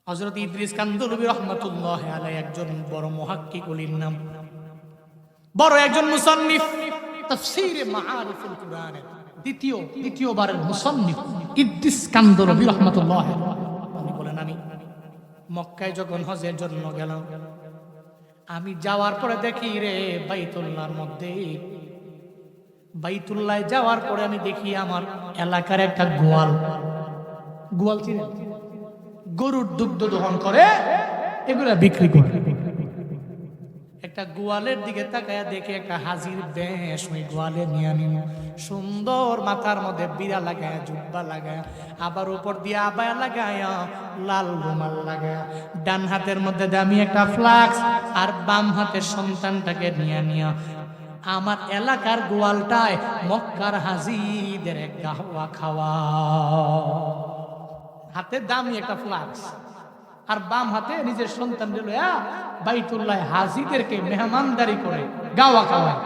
হযরত ইদ্রিস কান্দলবী রাহমাতুল্লাহি আলাইহি একজন বড় মুহাক্কিক ওলির নাম, বড় একজন মুসান্নিফ, তাফসীরে মাআরিফুল কুরআনের দ্বিতীয়বারের মুসান্নিফ ইদ্রিস কান্দলবী রাহমাতুল্লাহি আলাইহি। উনি বলেন, আমি মক্কায় যখন হজের জন্য গেলাম, আমি যাওয়ার পরে দেখি রে বাইতুল্লাহর মধ্যে, বাইতুল্লাহ যাওয়ার পরে আমি দেখি আমার এলাকার একটা গোয়াল চিনেন, গরুর দুগ্ধ দহন করে এগুলা বিক্রি করে। একটা গোয়ালের দিকে তাকায়া দেখে একটা হাজির বেশ ওই গোয়ালে নিয়ে নিল, সুন্দর মাথার মধ্যে বিড়া লাগায়, জুব্বা লাগায়, আবার উপর দিয়ে আবায়া লাগায়, লাল রুমাল লাগায়, ডান হাতের মধ্যে দামি একটা ফ্লাক্স, আর বাম হাতের সন্তানটাকে নিয়ে আমার এলাকার গোয়ালটায় মক্কার হাজিদের গাওয়া খাওয়া, হাতে দামি একটা ফ্লাক্স আর বাম হাতে নিজের সন্তান লইয়া বাইতুল্লাহ হাজিদেরকে মেহমানদারি করে গাওয়া খাওয়ায়।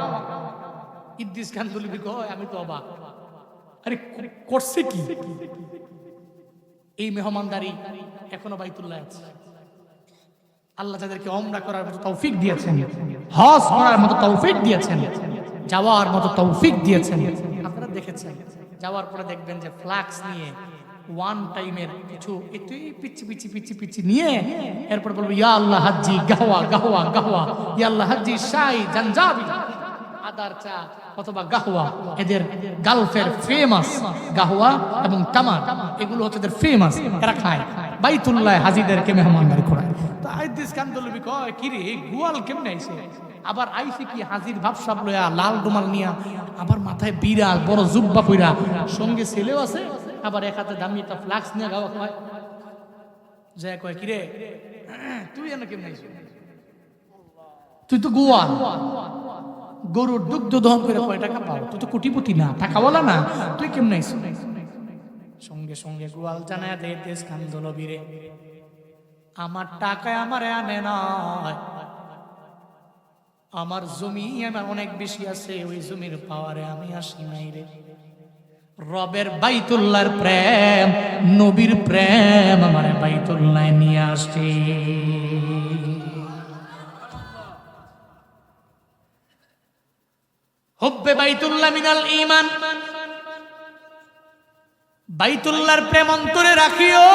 ইদ্রিস কান্দলবী কয়, আমি তো অবাক, আরে করছে কি? এই মেহমানদারি এখনো বাইতুল্লাহ আছে। আল্লাহ যাদেরকে ওমরা করার মতো তৌফিক দিয়েছেন, হজ করার মতো তৌফিক দিয়েছেন, যাওয়ার মতো তৌফিক দিয়েছেন, আপনারা দেখেছেন। যাওয়ার পরে দেখবেন যে ফ্লাক্স নিয়ে ওয়ান টাইমের কিছু একটু পিচ্ছি নিয়ে এরপর বলবো, ইয়া আল্লাহ হাজ্জি গাহওয়া গাহওয়া গাহওয়া, ইয়া আল্লাহ হাজ্জি শাই জানজাবি, আদার চা অথবা গাহওয়া। এদের গালফের ফেমাস গাহওয়া এবং তামার, এগুলো হচ্ছে এদের ফেমাস, এরা খায়। বাইতুল্লাহ হাজিদেরকে মেহমানদারি করায়। তো ইদ্রিস কান্দলবী কয়, কি রে গোয়াল কেমনে আইছে? আবার আইছে কি হাজির ভাবসাব লয়া, লাল রুমাল নিয়া, আবার মাথায় বিড়া, বড় জুব্বা পইরা, সঙ্গে ছেলেও আছে, আবার এক হাতে দামি একটা ফ্লাক্স নিয়ে গাওয়া খাওয়ায়। যায় কয়, কি রে তুই এনে কেমনে আইছিস? তুই তো গোয়াল, গরুর দুগ্ধ দহন করে কয় টাকা পাও? তুই তো কোটিপতি না, টাকাওয়ালা না, তুই কেমনে আইছিস? সঙ্গে সঙ্গে গোয়াল জানায় দেয়, ইদ্রিস কান্দলবী রে, আমার টাকায় আমারে আনে নয়, আমার জমি আমার অনেক বেশি আছে, ওই জমির পাওয়ারে আমি আসি নাই রে। রবের বাইতুল্লাহর প্রেম, নবীর প্রেম আমারে বাইতুল্লাহ নিয়ে আসছে। হুব্বে বাইতুল্লাহ মিনাল ঈমান, বাইতুল্লাহর প্রেম অন্তরে রাখিও।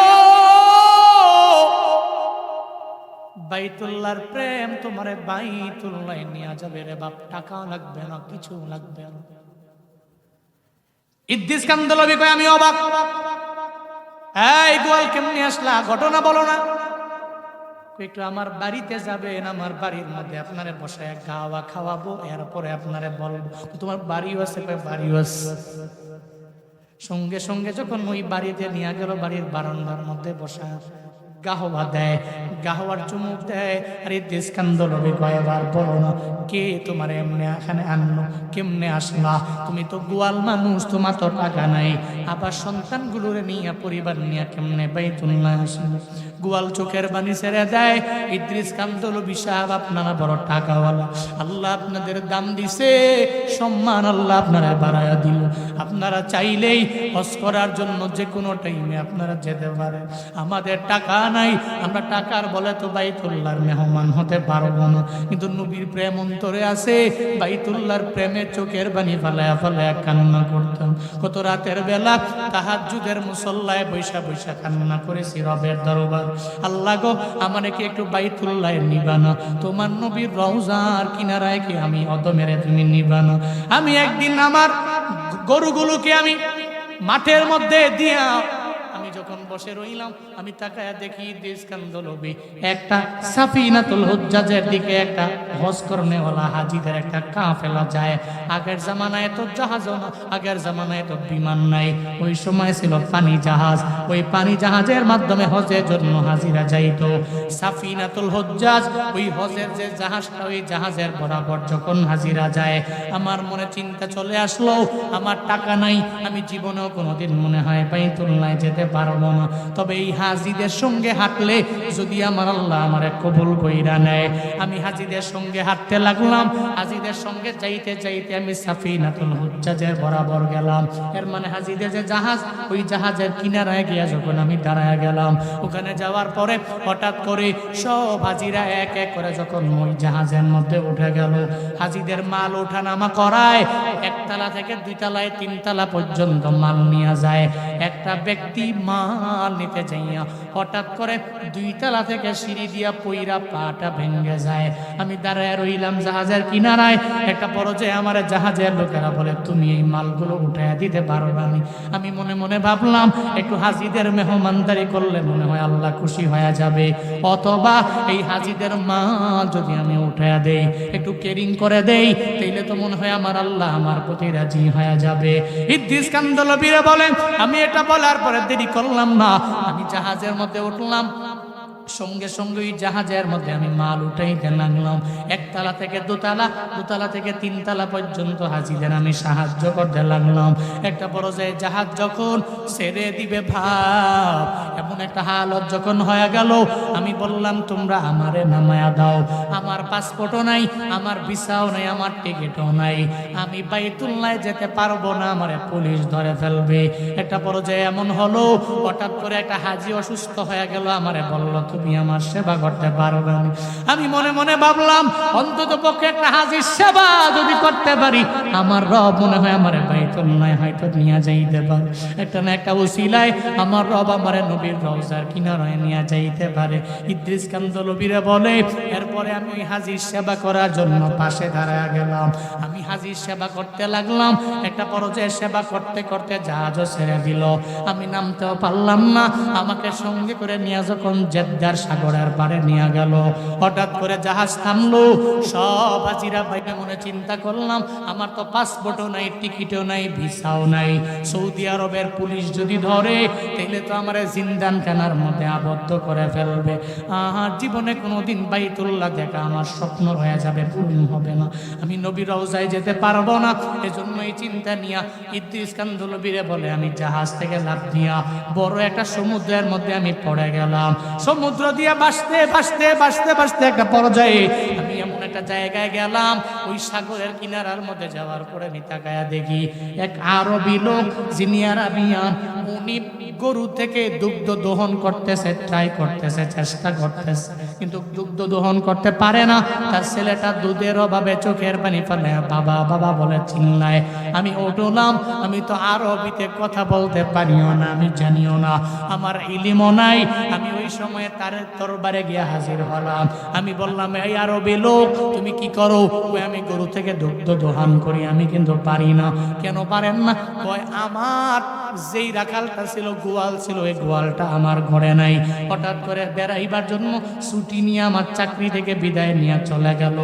বাইতুল্লাহর প্রেম তোমারে বাইতুল্লাহ নিয়ে যাবে রে বাপ, টাকা লাগবে না, কিছু লাগবে না। ইদ্রিস কান্দলবী কয়, আমি অবাক, এই গোয়াল কেমনে আসলা, ঘটনা বলো না। একটু আমার বাড়িতে যাবেন, আমার বাড়ির মধ্যে আপনারে বসায় গাওয়া খাওয়াবো, এরপরে আপনারে বলবো তোমার বাড়িও আছে? বাড়িও আছে। সঙ্গে সঙ্গে যখন ওই বাড়িতে নিয়ে গেল, বাড়ির বারান্দার মধ্যে বসা গাহওয়া দেয়, গাহওয়ার চুমুক দেয়। আর ইদ্রিস কান্দলবী কয়, এবার বলো না, কে তোমার এমনি এখানে আনলো, কেমনে আসলা? তুমি তো গোয়াল মানুষ, তোমার তো টাকা নাই, আবার সন্তানগুলোরে নিয়ে, পরিবার নিয়ে কেমনে বাইতুল্লাহ আসলো? গোয়াল চোখের বাণী ছেড়ে দেয়, ইদ্রিস কান্দলবী সাহেব আপনারা বড় টাকাওয়ালা, আল্লাহ আপনাদের দাম দিছে, সম্মান আল্লাহ আপনারা বাড়ায়া দিল, আপনারা চাইলেই হজ করার জন্য যে কোনো টাইমে আপনারা যেতে পারেন, আমাদের টাকা নাই, আমরা টাকার বলে তো বাইতুল্লাহর মেহমান হতে পারবো না, কিন্তু নবীর প্রেম অন্তরে আছে, বাইতুল্লাহর প্রেমে চোখের বাণী ফালায়া ফালায়া কান্না করতাম। কত রাতের বেলা তাহাজ্জুদের মুসল্লায় বৈশা বৈশা কান্না করেছি রবের দরবার, আল্লাহ গো আমারে কি একটু বাইতুল্লাহ নিবানা, তোমার নবীর রওজার কিনারায় কি আমি অদমেরে তুমি নিবানা। আমি একদিন আমার গরুগুলোকে আমি মাঠের মধ্যে দিয়া আমি যখন বসে রইলাম, আমি তাকায়া দেখি ইদ্রিস কান্দলবী একটা সাফিনাতুল হুজ্জাজের দিকে, একটা হজ করনেওয়ালা হাজিদের একটা কাফেলা যায়। আগের জামানায় তো জাহাজ না, আগের জামানায় তো বিমান নাই, ওই সময় ছিল পানি জাহাজ, ওই পানি জাহাজের মাধ্যমে হজের জন্য হাজিরা যাইতো। সাফিনাতুল হুজ্জাজ, ওই হজের যে জাহাজটা, ওই জাহাজের বরাবর যখন হাজিরা যায়, আমার মনে চিন্তা চলে আসলো, আমার টাকা নাই, আমি জীবনেও কোনোদিন মনে হয় বাইতুল্লাহ যেতে পারবো না, তবে এই হাজিদের সঙ্গে হাঁটলে যদি আমার আল্লাহ আমারে কবুল কইরা নেয়। আমি হাজিদের সঙ্গে হাঁটতে লাগলাম। হাজিদের সঙ্গে যাইতে যাইতে আমি সাফিনাতুল হুজ্জাজের বরাবর গেলাম। এর মানে হাজিদের যে জাহাজ, ওই জাহাজের কিনারায় গিয়া যখন আমি দাঁড়ায় গেলাম, ওখানে যাওয়ার পরে হঠাৎ করে সব হাজিরা এক এক করে যখন ওই জাহাজের মধ্যে উঠে গেল, হাজিদের মাল ওঠানামা করায়, একতলা থেকে দুইতলায় তিনতলা পর্যন্ত মাল নিয়ে যায়। একটা ব্যক্তি মাল নিতে যাইয়া হঠাৎ করে দুইতলা থেকে সিঁড়ি দিয়া পইরা পাটা ভেঙে যায়। আমি দাঁড়ায় রইলাম জাহাজের কিনারায়। একটা পর্যায়ে আমার জাহাজের লোকেরা বলে, তুমি এই মালগুলো উঠাইয়া দিতে পারো না? আমি মনে মনে ভাবলাম, একটু হাজিদের মেহমানদারি করলে মনে হয় আল্লাহ খুশি হয়ে যাবে, অথবা এই হাজিদের মাল যদি আমি উঠাইয়া দেই, একটু কেরিং করে দেই, তাইলে তো মনে হয় আমার আল্লাহ আমার প্রতি রাজি হয়ে যাবে। ইদ্রিস কান্দলবীরে বলেন, আমি এটা বলার পরে দেরি করলাম না, আমি জাহাজের মধ্যে উঠলাম। সঙ্গে সঙ্গে ওই জাহাজের মধ্যে আমি মাল উঠাইতে লাগলাম। একতলা থেকে দোতলা, দোতলা থেকে তিনতলা পর্যন্ত হাজিদের আমি সাহায্য করতে লাগলাম। একটা পর্যায়ে জাহাজ যখন ছেড়ে দিবে ভাব, এমন একটা হালত যখন হয়ে গেল, আমি বললাম, তোমরা আমারে নামায়া দাও। আমার পাসপোর্টও নাই, আমার ভিসাও নাই, আমার টিকিটও নাই, আমি বাইতুল্লাহ যেতে পারবো না, আমারে পুলিশ ধরে ফেলবে। একটা পর্যায়ে এমন হলো, হঠাৎ করে একটা হাজি অসুস্থ হয়ে গেল, আমারে বলল, তুমি আমার সেবা করতে পারবে না। আমি মনে মনে ভাবলাম, অন্তত পক্ষে একটা হাজির সেবা যদি করতে পারি, আমার রব মনে হয় আমার বাইতুল্লাহ হয়তো নিয়ে যাইতে পারে। একটা না একটা উসিলায় আমার রব আমার নবীর রওজার কিনারায় নিয়ে যাইতে পারে। ইদ্রিস কান্দলবীরে বলে, এরপরে আমি ওই হাজির সেবা করার জন্য পাশে দাঁড়ায় গেলাম। আমি হাজির সেবা করতে লাগলাম। একটা পর্যায়ে সেবা করতে করতে জাহাজও ছেড়ে দিল, আমি নামতেও পারলাম না। আমাকে সঙ্গে করে নিয়ে যখন জেদ্দার সাগরের পারে নিয়ে গেল, হঠাৎ করে জাহাজ থামলো। সব হাজিরা বাইরে মনে চিন্তা করলাম, আমার তো পাসপোর্টও নাই, টিকিটও নাই, ভিসাও নাই। সৌদি আরবের পুলিশ যদি ধরে, তাহলে তো আমার জিন্দানখানার মধ্যে আবদ্ধ করে ফেলবে। আর জীবনে কোনোদিন বাইতুল্লাহ দেখা আমার স্বপ্ন হয়ে যাবে, পূর্ণ হবে না। আমি নবীর রওজায় যেতে পারবো না। এজন্য এই চিন্তা নিয়ে ইদ্রিস কান্দলবীরে বলে, আমি জাহাজ থেকে লাফ দিয়া বড় একটা সমুদ্রের মধ্যে আমি পড়ে গেলাম। সমুদ্র দিয়ে ভাসতে ভাসতে ভাসতে ভাসতে একটা পর্যায়ে আমি এমন একটা জায়গায় গেলাম, ওই সাগরের কিনারার মধ্যে যাওয়ার পরে আমি তাকায়া দেখি এক আরবি লোক, যিনি আরাবিয়ান, উনি গরু থেকে দুগ্ধ দহন করতেছে, ট্রাই করতেছে, চেষ্টা করতেছে, কিন্তু দুগ্ধ দহন করতে পারে না। তার ছেলেটা দুধের অভাবে চোখের পানি ফেলে বাবা বাবা বলে চিল্লায়। আমি উঠলাম, আমি তো আরবিতে কথা বলতে পারিও না, আমি জানিও না, আমার ইলিমও নাই। আমি ওই সময় তার দরবারে গিয়ে হাজির হলাম। আমি বললাম, এই আরবি লোক, তুমি কি করো? আমি গরু থেকে দুগ্ধ দহন করি। আমি কিন্তু পারি না। কেন পারেন না? কয়, আমার যেই রাখালটা ছিল, গোয়াল ছিল, এই গোয়ালটা আমার ঘরে নাই। হঠাৎ করে বেড়াইবার জন্য ছুটি নিয়ে আমার চাকরি থেকে বিদায় নিয়ে চলে গেল।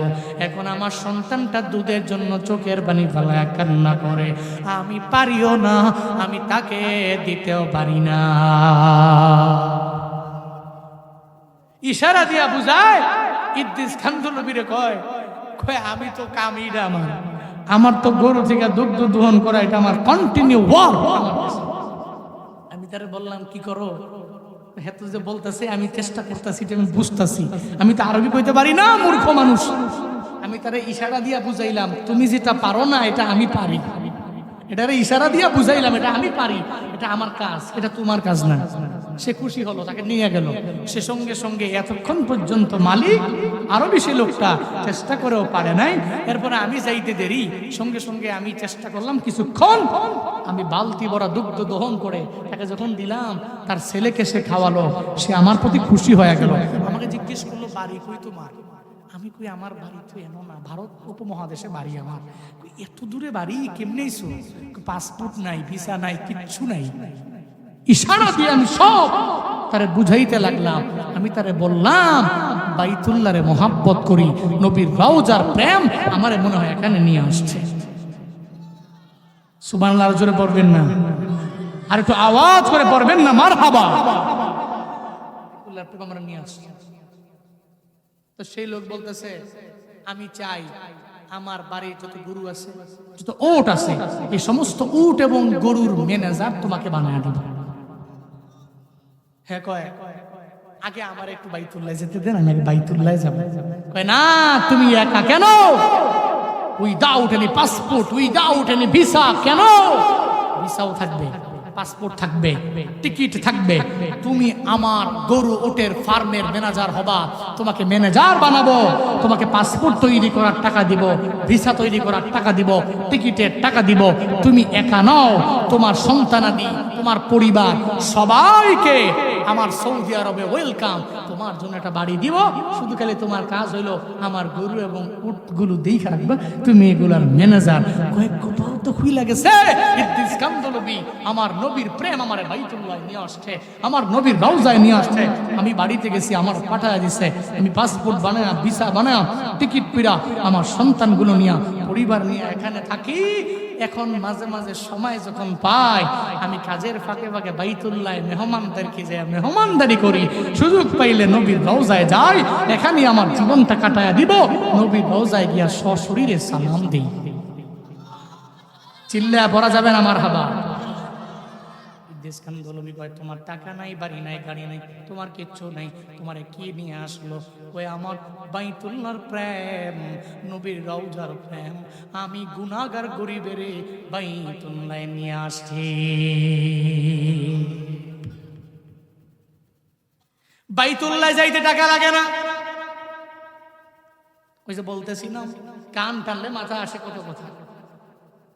এখন আমার সন্তানটা দুধের জন্য চোখের পানি ফেলায় কান্না করে। আমি পারিও না, আমি তাকে দিতেও পারি না। ইশারা দিয়া বুঝায়। ইদ্রিস কান্দলবীরে কয়, আমি তো কামিটা, আমার তো গরু থেকে দুগ্ধ দহন করা এটা আমার কন্টিনিউ ওয়ার্ক। আমি তারে বললাম, কি করো? হেতু যে বলতেছে, আমি চেষ্টা করতেছি, আমি বুঝতেছি, আমি তো আরবি কইতে পারি না, মূর্খ মানুষ। আমি তারে ইশারা দিয়া বুঝাইলাম, তুমি যেটা পারো না এটা আমি পারি। এটারে ইশারা দিয়া বুঝাইলাম, এটা আমি পারি, এটা আমার কাজ, এটা তোমার কাজ না। সে খুশি হলো, তাকে নিয়ে গেল। সে সঙ্গে সঙ্গে এতক্ষণ পর্যন্ত মালিক আরবি সে লোকটা চেষ্টা করেও পারে নাই। এরপরে আমি যাইতে দেরি, সঙ্গে সঙ্গে আমি চেষ্টা করলাম, কিছুক্ষণ আমি বালতি ভরা দুগ্ধ দহন করে তাকে যখন দিলাম, তার ছেলেকে সে খাওয়ালো। সে আমার প্রতি খুশি হয়ে গেল। আমাকে জিজ্ঞেস করলো, বাড়ি কই তোমার? আমি কই, আমার বাড়ি তো এমন না, ভারত উপমহাদেশে বাড়ি আমার। এত দূরে বাড়ি কেমনে এসো? পাসপোর্ট নাই, ভিসা নাই, কিচ্ছু নাই। ইশারা দিয়ে আমি সব তারে বুঝাইতে লাগলাম। আমি তারে বললাম, বাইতুল্লাহরে মোহাব্বত করি, নবীর রওজার প্রেম আমারে মনে হয় এখানে নিয়ে আসছে। সুবহানাল্লাহ জোরে পড়বেন না? আর একটু আওয়াজ করে পড়বেন না? মারহাবা। বাইতুল্লাহর প্রেম আমরা নিয়ে আসছে। তো সেই লোক বলতেছে, আমি চাই আমার বাড়ির যত গরু আছে, যত উট আছে, এই সমস্ত উট এবং গরুর ম্যানেজার তোমাকে বানায় দেব। হ্যাঁ কয় আগে আমার একটু বাইতুল্লাহ যেতে দেন, আমি আগে বাইতুল্লাহ যাব। কয় না, তুমি একা কেন? Without any passport, without any visa. কেন? ভিসাও থাকবে, পাসপোর্ট থাকবে, টিকিট থাকবে। তুমি আমার গরু ওটের ফার্মের ম্যানেজার হবা, তোমাকে ম্যানেজার বানাবো, তোমাকে পাসপোর্ট তৈরি করার টাকা দিব, ভিসা তৈরি করার টাকা দিব, টিকিটের টাকা দিব। তুমি একা নও, তোমার সন্তানাদি, তোমার পরিবার সবাইকে আমার সৌদি আরবে ওয়েলকাম। তোমার জন্য একটা বাড়ি দিব, শুধু খালি তোমার কাজ হইলো আমার গরু এবং উটগুলো দেখে রাখবে, তুমি এগুলার ম্যানেজার। কয়েক কপাল তো খুইলা গেছে। ইদ্রিস কান্দলবি আমার নবীর প্রেম আমার বাইতুল্লাহ নিয়ে আসছে, আমার নবীর রওজায় নিয়ে আসছে। আমি বাড়িতে গেছি, আমার পাঠায় দিছে, আমি পাসপোর্ট বানায়, ভিসা বানায়, টিকিট পিড়া আমার সন্তানগুলো নিয়ে, পরিবার নিয়ে এখানে থাকি। এখন মাঝে মাঝে সময় যখন পাই, আমি কাজের ফাঁকে ফাঁকে বাইতুল্লাহ মেহমানদারকে যে মেহমানদারি করি। সুযোগ পাইলে নবীর রওজায় যাই, এখানে আমার জীবনটা কাটায়া দিব। নবীর রওজায় গিয়া সশরীরে সালাম দিই। চিল্লা পড়া যাবে না আমার হাবা। তোমার টাকা নাই, বাড়ি নাই, গাড়ি নাই, তোমার কিচ্ছু নাই, তোমারে কি নিয়ে আসলো? ওই আমার বাইতুল্লাহর প্রেম, নবীর রওজার প্রেম। আমি গুনাহগার গরিবের বাইতুল্লাহ নিয়ে আসছি। বাইতুল্লাহ যাইতে টাকা লাগে না। ওই যে বলতেছি না, কান টানলে মাথা আসে কত কথা।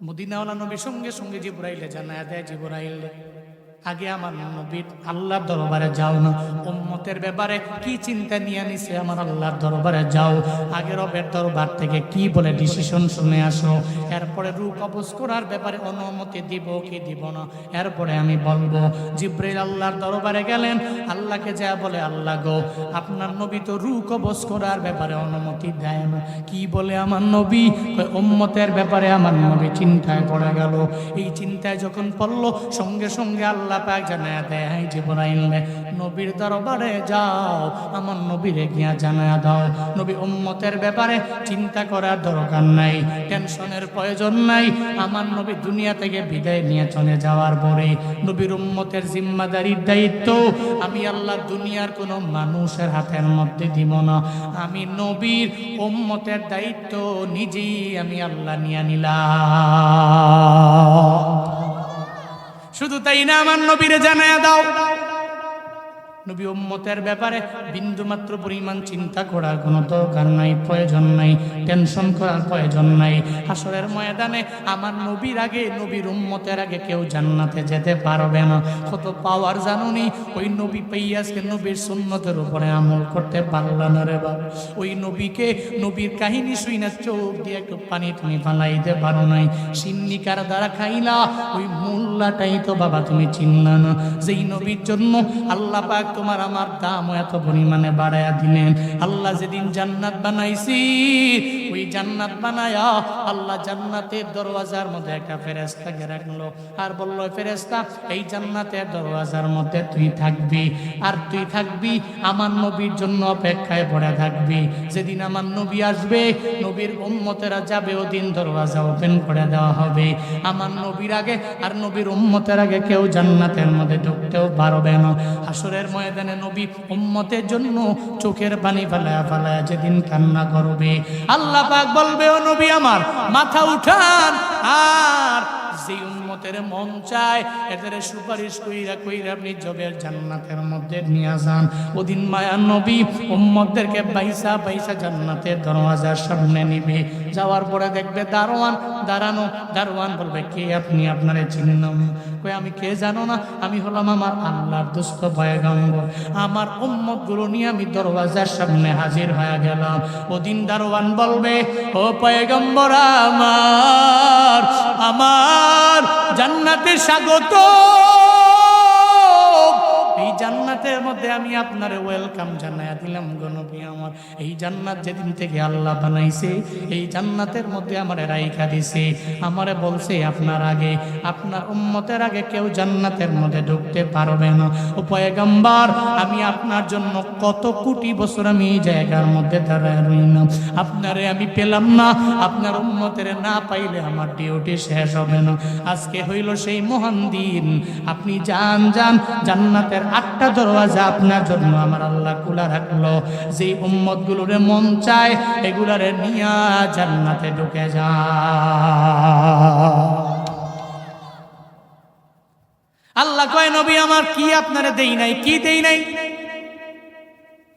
মদিনাওয়ালা নবীর সঙ্গে সঙ্গে জিবরাইলে জানায়া দেয়, জিবরাইল আগে আমার নবীর আল্লাহর দরবারে যাও না, উম্মতের ব্যাপারে কি চিন্তা নিয়ে নিছে আমার আল্লাহর দরবারে যাও। আগে রবের দরবার থেকে কি বলে ডিসিশন শুনে আসো, এরপরে রূহ কবজ করার ব্যাপারে অনুমতি দিব কি দিব না, এরপরে আমি বলবো। জিবরাইল আল্লাহর দরবারে গেলেন, আল্লাহকে যা বলে, আল্লাহ গো, আপনার নবী তো রূহ কবজ করার ব্যাপারে অনুমতি দেয় না। কি বলে আমার নবী? উম্মতের ব্যাপারে আমার নবী চিন্তায় পড়ে গেল। এই চিন্তায় যখন পড়লো, সঙ্গে সঙ্গে আল্লাহ পাক জানায়া দেয়, জিবরাইল নবীর দরবারে যাও, আমার নবীরে গিয়া জানায়া দাও, নবী উম্মতের ব্যাপারে চিন্তা করার দরকার নাই, টেনশনের প্রয়োজন নাই। আমার নবী দুনিয়া থেকে বিদায় নিয়ে চলে যাওয়ার পরে নবীর উম্মতের জিম্মাদারির দায়িত্ব আমি আল্লাহ দুনিয়ার কোনো মানুষের হাতের মধ্যে দিব না। আমি নবীর উম্মতের দায়িত্ব নিজেই আমি আল্লাহ নিয়ে নিলাম। শুধু তাই না, আমার নবীরে জানায়া দাও, নবী উম্মতের ব্যাপারে বিন্দু মাত্র পরিমাণ চিন্তা করার কোনো দরকার নাই, প্রয়োজন নাই, টেনশন করার প্রয়োজন নাই। হাসরের ময়দানে আমার নবীর আগে, নবীর উম্মতের আগে কেউ জান্নাতে যেতে পারবে না। কত পাওয়ার জানুনি, ওই নবী পাইয়াছে, নবীর সুন্নতের উপরে আমল করতে পারল না রে বাবা। ওই নবীকে, নবীর কাহিনী শুই না চোখ দিয়ে একটু পানি তুমি ফালাইতে পারো নাই। সিন্নিকার দ্বারা খাইলা, ওই মোল্লাটাই তো বাবা তুমি চিনলা না। যেই নবীর জন্য আল্লাহ পাক তোমার আমার দাম এত পরিমাণে বাড়ায়া দিলেন। আল্লাহ যেদিন জান্নাত বানাইছি, ওই জান্নাত বানায়া আল্লাহ জান্নাতের দরওয়াজার মধ্যে একটা ফেরেশতাকে রাখলো, আর বলল, ফেরেশতা এই জান্নাতের দরওয়াজার মধ্যে তুই থাকবি, আর তুই থাকবি আমার নবীর জন্য অপেক্ষায় পড়ে থাকবি। যেদিন আমার নবী আসবে, নবীর উম্মতেরা যাবে, ওদিন দরওয়াজা ওপেন করে দেওয়া হবে। আমার নবীর আগে আর নবীর উম্মতের আগে কেউ জান্নাতের মধ্যে ঢুকতেও পারবে না। হাসরের ময়দানে নবী উম্মতের জন্য চোখের পানি ফালায়া ফালায়া যেদিন কান্না করবে, আল্লাহ পাক বলবে, ও নবী আমার মাথা উঠান, আর যে উম্মতের মন চায় এদের সুপারিশ কইরা কইরা আপনি জবের জান্নাতের মধ্যে নিয়ে যান। ওদিন মায়ার নবী উম্মতদেরকে বাইসা বাইসা জান্নাতের দরওয়াজার সামনে নিবে। যাওয়ার পরে দেখবে দারোয়ান দাঁড়ানো। দারোয়ান বলবে, কে আপনি? আপনারে চিনলাম। কই, আমি কে জানো না? আমি হলাম আমার আল্লাহর দোস্ত পয়গম্বর। আমার উম্মতগুলো নিয়ে আমি দরওয়াজার সামনে হাজির হয়ে গেলাম। ওদিন দারোয়ান বলবে, ও পয়গম্বর আমার, আমার জান্নাতে স্বাগত। এই জান্নাতের মধ্যে আমি আপনারে ওয়েলকাম জানাইয়া দিলাম গো নবী আমার। এই জান্নাত যেদিন থেকে আল্লাহ বানাইছে, এই জান্নাতের মধ্যে আমারে রাইখা দিছে। আমারে বলছে, আপনার আগে, আপনার উম্মতের আগে কেউ জান্নাতের মধ্যে ঢুকতে পারবে না। ও পয়গম্বর, আমি আপনার জন্য কত কোটি বছর আমি এই জায়গার মধ্যে দাঁড়ায় রইলাম, আপনারে আমি পেলাম না। আপনার উম্মতের না পাইলে আমার ডিউটি শেষ হবে না। আজকে হইল সেই মহান দিন। আপনি যান যান, জান্নাতের 8টা দরওয়াজা আপনার জন্য আমার আল্লাহ খোলা রাখলো। যেই উম্মতগুলোরে মন চায় এগুলারে নিয়া জান্নাতে ঢুকে যায়। আল্লাহ কয় নবী আমার কি আপনারে দেই নাই, কি দেই নাই?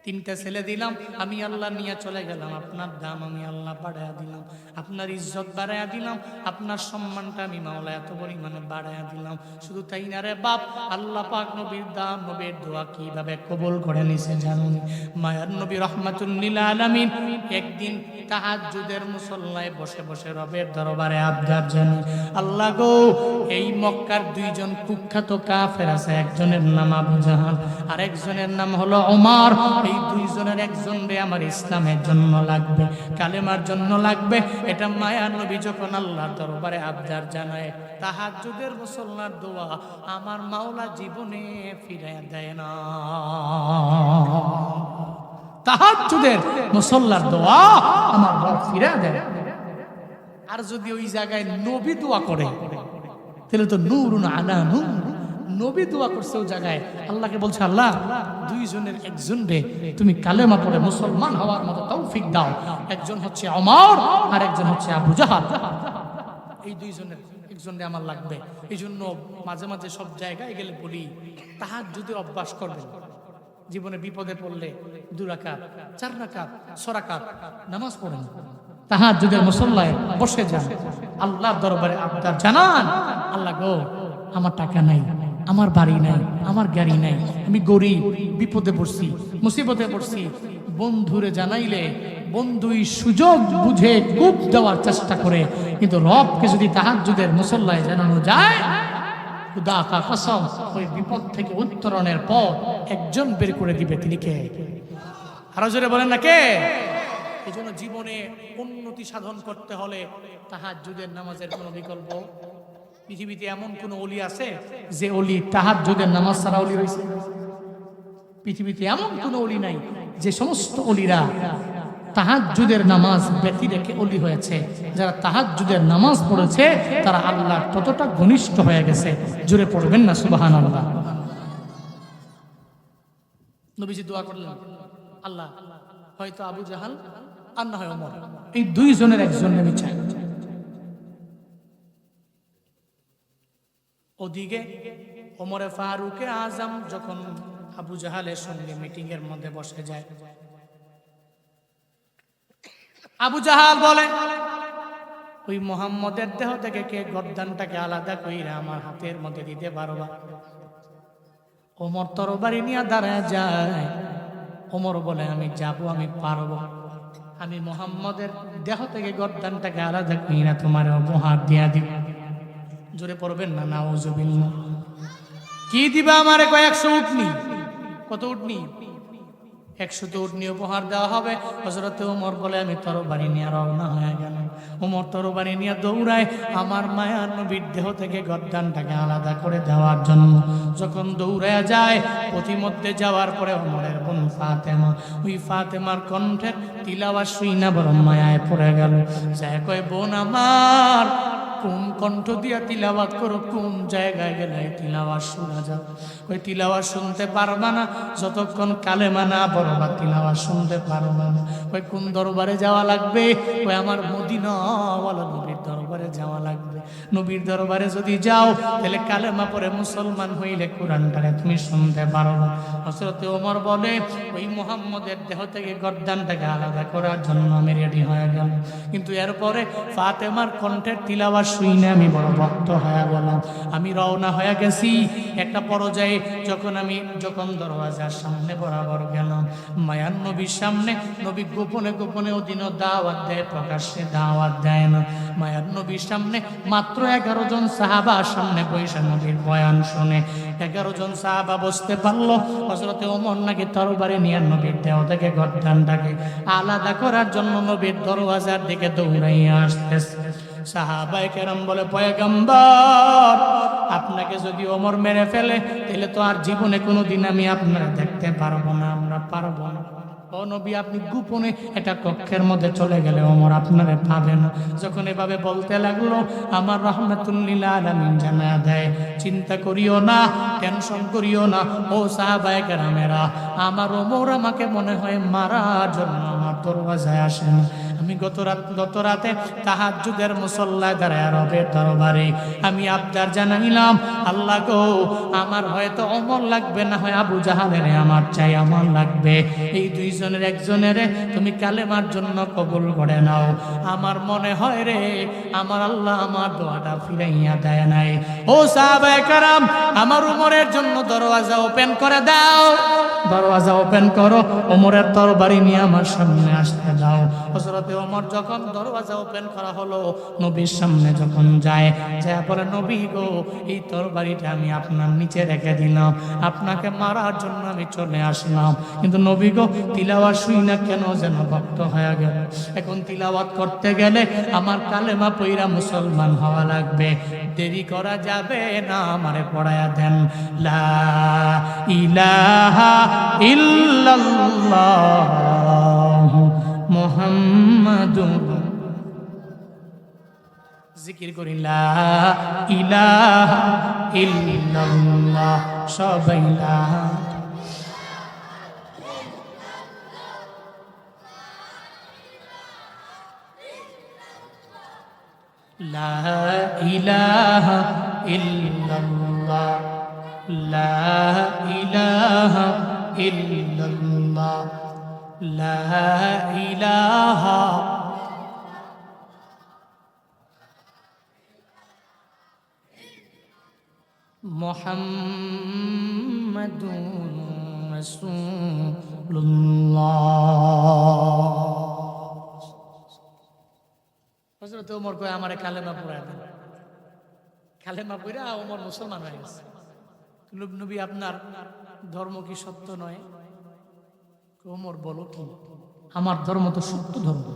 3টা ছেলে দিলাম, আমি আল্লাহ নিয়ে চলে গেলাম। আপনার দাম আমি আল্লাহ বাড়ায়া দিলাম, আপনার ইজ্জত বাড়ায়া দিলাম, আপনার সম্মানটা আমি মাওলা এত পরিমাণে বাড়ায়া দিলাম। শুধু তাই না রে বাপ, আল্লাহ পাক নবীর দাম, নবীর দোয়া কিভাবে কবুল করে নিছে জানেন? মায়ার নবী রাহমাতুল লিল আলামিন একদিন তাহাজ্জুদের মুসল্লায় বসে বসে রবের দরবারে আবদার জানান, আল্লাহ গো, এই মক্কার 2জন কুখ্যাত কাফের আছে, একজনের নাম আবু জাহাল আর একজনের নাম হলো ওমর। এই 2জনের একজন রে আমার ইসলামের জন্য লাগবে, কালেমার জন্য লাগবে। এটা মায়ার নবী যখন আল্লাহর দরবারে আবদার জানায়, তাহাজ্জুদের মুসল্লার দোয়া আমার মাওলা জীবনে ফিরাইয়া দেয় না। তাহাজ্জুদের মুসল্লার দোয়া আমার রব ফিরাইয়া দেয়। আর যদি ওই জায়গায় নবী দোয়া করে তাহলে তো নূরুন আলা নূর। নবী দোয়া করছে ওই জায়গায়, আল্লাহকে বলছে, আল্লাহ 2জনের একজন রে তুমি কালেমা পড়ে মুসলমান হওয়ার মতো তৌফিক দাও। একজন হচ্ছে ওমর আর একজন হচ্ছে আবু জাহাল। এই 2জনের একজন রে আমার লাগবে। এই জন্য মাঝে মাঝে সব জায়গায় গেলে বলি, তাহাজ্জুদের অভ্যাস করবেন। জীবনে বিপদে পড়লে 2 রাকাত 4 রাকাত 6 রাকাত নামাজ পড়েন, তাহাজ্জুদের মুসল্লায় বসে যান, আল্লাহর দরবারে আবদার জানান, আল্লাহ গো, আমার টাকা নাই, আমার বাড়ি নাই, আমার গাড়ি নাই, আমি গরিব, বিপদে পড়ছি, মুসিবতে পড়ছি। বন্ধুরে জানাইলে বন্ধুই সুযোগ বুঝে কূপ দেওয়ার চেষ্টা করে, কিন্তু রবকে যদি তাহাজ্জুদের মুসল্লায় জানানো যায়, খুদা কা কসম, ওই বিপদ থেকে উত্তরণের পর একজন বের করে দিবে, তিনি কে? আরো জোরে বলেন না কে? এই জন্য জীবনে উন্নতি সাধন করতে হলে তাহাজ্জুদের নামাজের কোনো বিকল্প। পৃথিবীতে এমন কোন ওলি আছে যে ওলি তাহাজ্জুদের নামাজ ছাড়া ওলি হয়েছে? পৃথিবীতে এমন কোন ওলি নাই। যে সমস্ত ওলিরা তাহাজ্জুদের নামাজ ব্যতি রেখে ওলি হয়েছে, যারা তাহাজ্জুদের নামাজ পড়েছে তারা আল্লাহ ততটা ঘনিষ্ঠ হয়ে গেছে। জোরে পড়বেন না সুবহানাল্লাহ। নবীজি দোয়া করলেন, আল্লাহ হয়তো আবু জাহাল আর না হয় ওমর, এই 2জনের একজন আমি চাই। ওদিকে ওমরে ফারুকে আজম যখন আবু জাহালের সঙ্গে মিটিং এর মধ্যে বসে যায়, আবু জাহাল বলে, ওই মুহাম্মদের দেহ থেকে কে গর্দানটাকে আলাদা কইরা আমার হাতের মধ্যে দিতে পারবা? ওমর তরবারি নিয়ে দাঁড়ায় যায়। ওমর বলে, আমি যাব, আমি পারবো। আমি মুহাম্মদের দেহ থেকে গর্দানটাকে আলাদা কইরা তোমার উপহার দিয়া দিব। জোরে পড়বেন না নাউজুবিল্লাহ। কি দিবা আমারে? কয় 100 উটনি। কত উটনি? 100 উটনি উপহার দেওয়া হবে। হযরত ওমর বলে, আমি তরবারি নিয়ে রওনা হয়ে গেলাম। ওমর তরবারি নিয়ে দৌড়ায় আমার মায়ার নবীর দেহ থেকে গর্দানটাকে আলাদা করে দেওয়ার জন্য। যখন দৌড়ায় যায়, প্রতিমধ্যে যাওয়ার পরে ওমরের বোন ফাতেমা, ওই ফাতেমার কণ্ঠের তিলাওয়াত শুইনা বড় মায়ায় পড়ে গেল। যায় কয়, বোন আমার, কোন কণ্ঠ দিয়া তিলাওয়াত করো, কোন জায়গায় গেলে তিলাওয়াত শোনা যাবে? ওই তিলাওয়াত শুনতে পারবা না যতক্ষণ কালেমা না পড়বা, তিলাওয়াত শুনতে পারবা না। ওই কোন দরবারে যাওয়া লাগবে? ওই আমার মদিনাওয়ালা নবীর দরবারে যাওয়া লাগবে। নবীর দরবারে যদি যাও তাহলে কালেমা পড়ে মুসলমান হইলে কোরআনটারে তুমি শুনতে পারবা। হযরত ওমর বলে, ওই মুহাম্মদের দেহ থেকে গর্দানটাকে আলাদা করার জন্য আমি রেডি হয়ে গেল। কিন্তু এরপরে ফাতেমার কণ্ঠের তিলাওয়াত শুনে আমি বড় ভক্ত হয়ে গেলাম। আমি রওনা হয়ে গেছি। একটা পর্যায়ে যখন দরওয়াজার সামনে বরাবর গেলাম, মায়ার নবীর সামনে, নবী গোপনে গোপনে ওদিনও দাওয়াত দেয়, প্রকাশ্যে দাওয়াত দেয় না। মায়ার নবীর সামনে মাত্র 11 জন সাহাবা সামনে বসে নবীর বয়ান শুনে। 11 জন সাহাবা বসতে পারলো। হযরতে ওমর নাকি তরবারি নিয়ে নবীর দেহ থেকে গর্দানটাকে আলাদা করার জন্য নবীর দরওয়াজার দিকে দৌড়াইয়া আসতেছে। সাহাবায়ে কেরাম বলে, পয়গম্বর, আপনাকে যদি ওমর মেরে ফেলে তাহলে তো আর জীবনে কোনোদিন আমি আপনারা দেখতে পারবো না, আমরা পারবো না। ও নবী, আপনি গোপনে একটা কক্ষের মধ্যে চলে গেলে ওমর আপনারে পাবে না। যখন এভাবে বলতে লাগলো, আমার রাহমাতুল লিল আলামিন জানা দেয়, চিন্তা করিও না, টেনশন করিও না ও সাহাবায়ে কেরামেরা, আমার ওমর আমাকে মনে হয় মারার জন্য আমার দরওয়াজায় আসেন। আমি গত রাতে তাহাজ্জুদের মুসল্লায় দাঁড়ায় রবের দরবারে আমি আবদার জানাইলাম, আল্লাহ গো, আমার হয়তো ওমর লাগবে না হয় আবু জাহালের আমার চাই আমার লাগবে, এই দুইজনের একজনের তুমি কালেমার জন্য কবুল করে নাও। আমার মনে হয় রে, আমার আল্লাহ আমার দোয়াটা ফিরাইয়া দেয় নাই। ও সাহাবায়ে কেরাম, আমার ওমরের জন্য দরওয়াজা ওপেন করে দাও, দরওয়াজা ওপেন করো, ওমরের তরবারি নিয়ে আমার সামনে আসতে দাও। হযরতে ওমর যখন দরওয়াজা ওপেন করা হলো, নবীর সামনে যখন যায় বলে, নবী গো, এই তরবারিটা আমি আপনার নিচে রেখে দিলাম, আপনাকে মারার জন্য আমি চলে আসলাম, কিন্তু নবী গো, তিলাওয়াত শুই না কেন যেন ভক্ত হয়ে গেল। এখন তিলাওয়াত করতে গেলে আমার কালেমা পইরা মুসলমান হওয়া লাগবে, দেরি করা যাবে না, আমারে পড়ায়া দেন লা ইলাহা ইল্লাল্লাহ মুহাম্মাদুর, জিকির করি লা ইলাহা ইল্লাল্লাহ, সবাই লা ইলাহা ইল্লাল্লাহ, লা ইলাহা ইল্লাল্লাহ, লা ইলাহা মুহাম্মাদুর রাসূলুল্লাহ। হযরত ওমর কয়, আমারে কালেমা পড়ায় দেন। কালেমা পড়া ওমর মুসলমান হয়ে গেছে। নবী, আপনার ধর্ম কি সত্য নয়? ওমর বলো কি, আমার ধর্ম তো সত্য ধর্ম।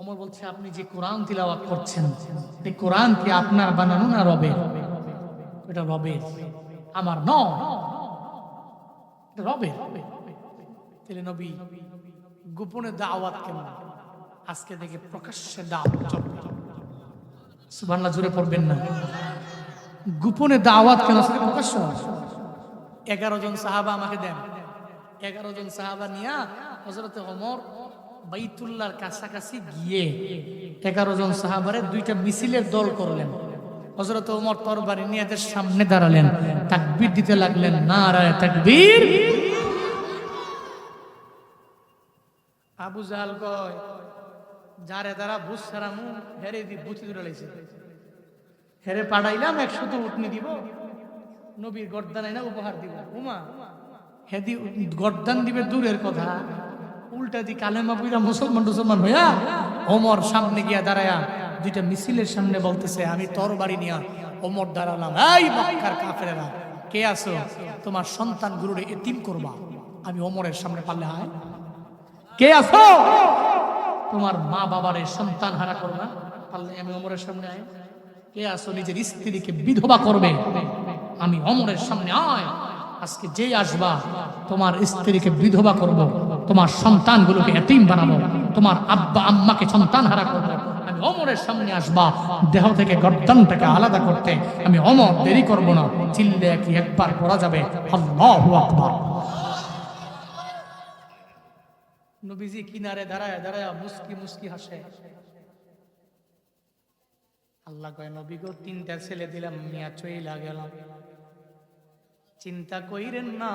ওমর বলছে, আপনি যে কোরআন তিলাওয়াত করছেন, এই কোরআন কি আপনার বানানো না রবের? এটা রবের, আমার নয়, এটা রবের। তাহলে নবী গোপনে দাওয়াত কেমন? আজকে দেখে প্রকাশ্যে দাওয়াত চলবে। সুবহানাল্লাহ, জোরে পড়বেন না। গোপনে দাওয়াত কেন আজকে প্রকাশ্য? 11 জন সাহাবা আমাকে দেন। 11 জন সাহাবা নিয়ে হযরতে ওমর বাইতুল্লাহর কাছাকাছি গিয়ে 11 জন সাহাবারে দুইটা মিছিলের দল করলেন। হযরত ওমর তরবারি নিয়ে এদের সামনে দাঁড়ালেন, তাকবীর দিতে লাগলেন, নারায়ে তাকবীর। আবু জাহাল কয়, যারে দ্বারা বুঝ সারামু হেরে দি বুঝি ধরে লাইছে, হেরে পাঠাইলাম 100 উটনি দিব, নবীর গর্দান না উপহার দিব। উমা হেদি গর্দান দিবে দূরের কথা, উল্টা দি কালেমা পইরা মুসলমান হইয়া ওমর সামনে গিয়া দাঁড়ায়া দুইটা মিছিলের সামনে বলতেছে, আমি তরবারি নিয়া ওমর দাঁড়ালাম, এই মক্কার কাফেরেরা, কে আছো? তোমার সন্তান গুরুরে এতিম করবা, আমি ওমরের সামনে পারলে হয়? কে আছো? তোমার মা বাবারে সন্তান হারা করবা, পারলে আমি ওমরের সামনে আয়? কে আছো নিজের স্ত্রীকে বিধবা করবে, আমি ওমরের সামনে আয়? আজকে যে আসবা, তোমার স্ত্রীকে বিধবা করব, তোমার সন্তানগুলোকে এতিম বানাবো, তোমার আব্বা আম্মাকে সন্তান হারা করব, আমি ওমরের সামনে আসবা, দেহ থেকে গর্দানটাকে আলাদা করতে আমি ওমর দেরি করব না। চিল্লে কি একবার পড়া যাবে আল্লাহু আকবার? নবীজি কিনারে দাঁড়ায় দাঁড়ায় মুস্কি মুস্কি হাসে। আল্লাহ কয়, নবী গো, 3টা ছেলে দিলাম, মিয়া চইলা গেলাম, চিন্তা কইরেন না,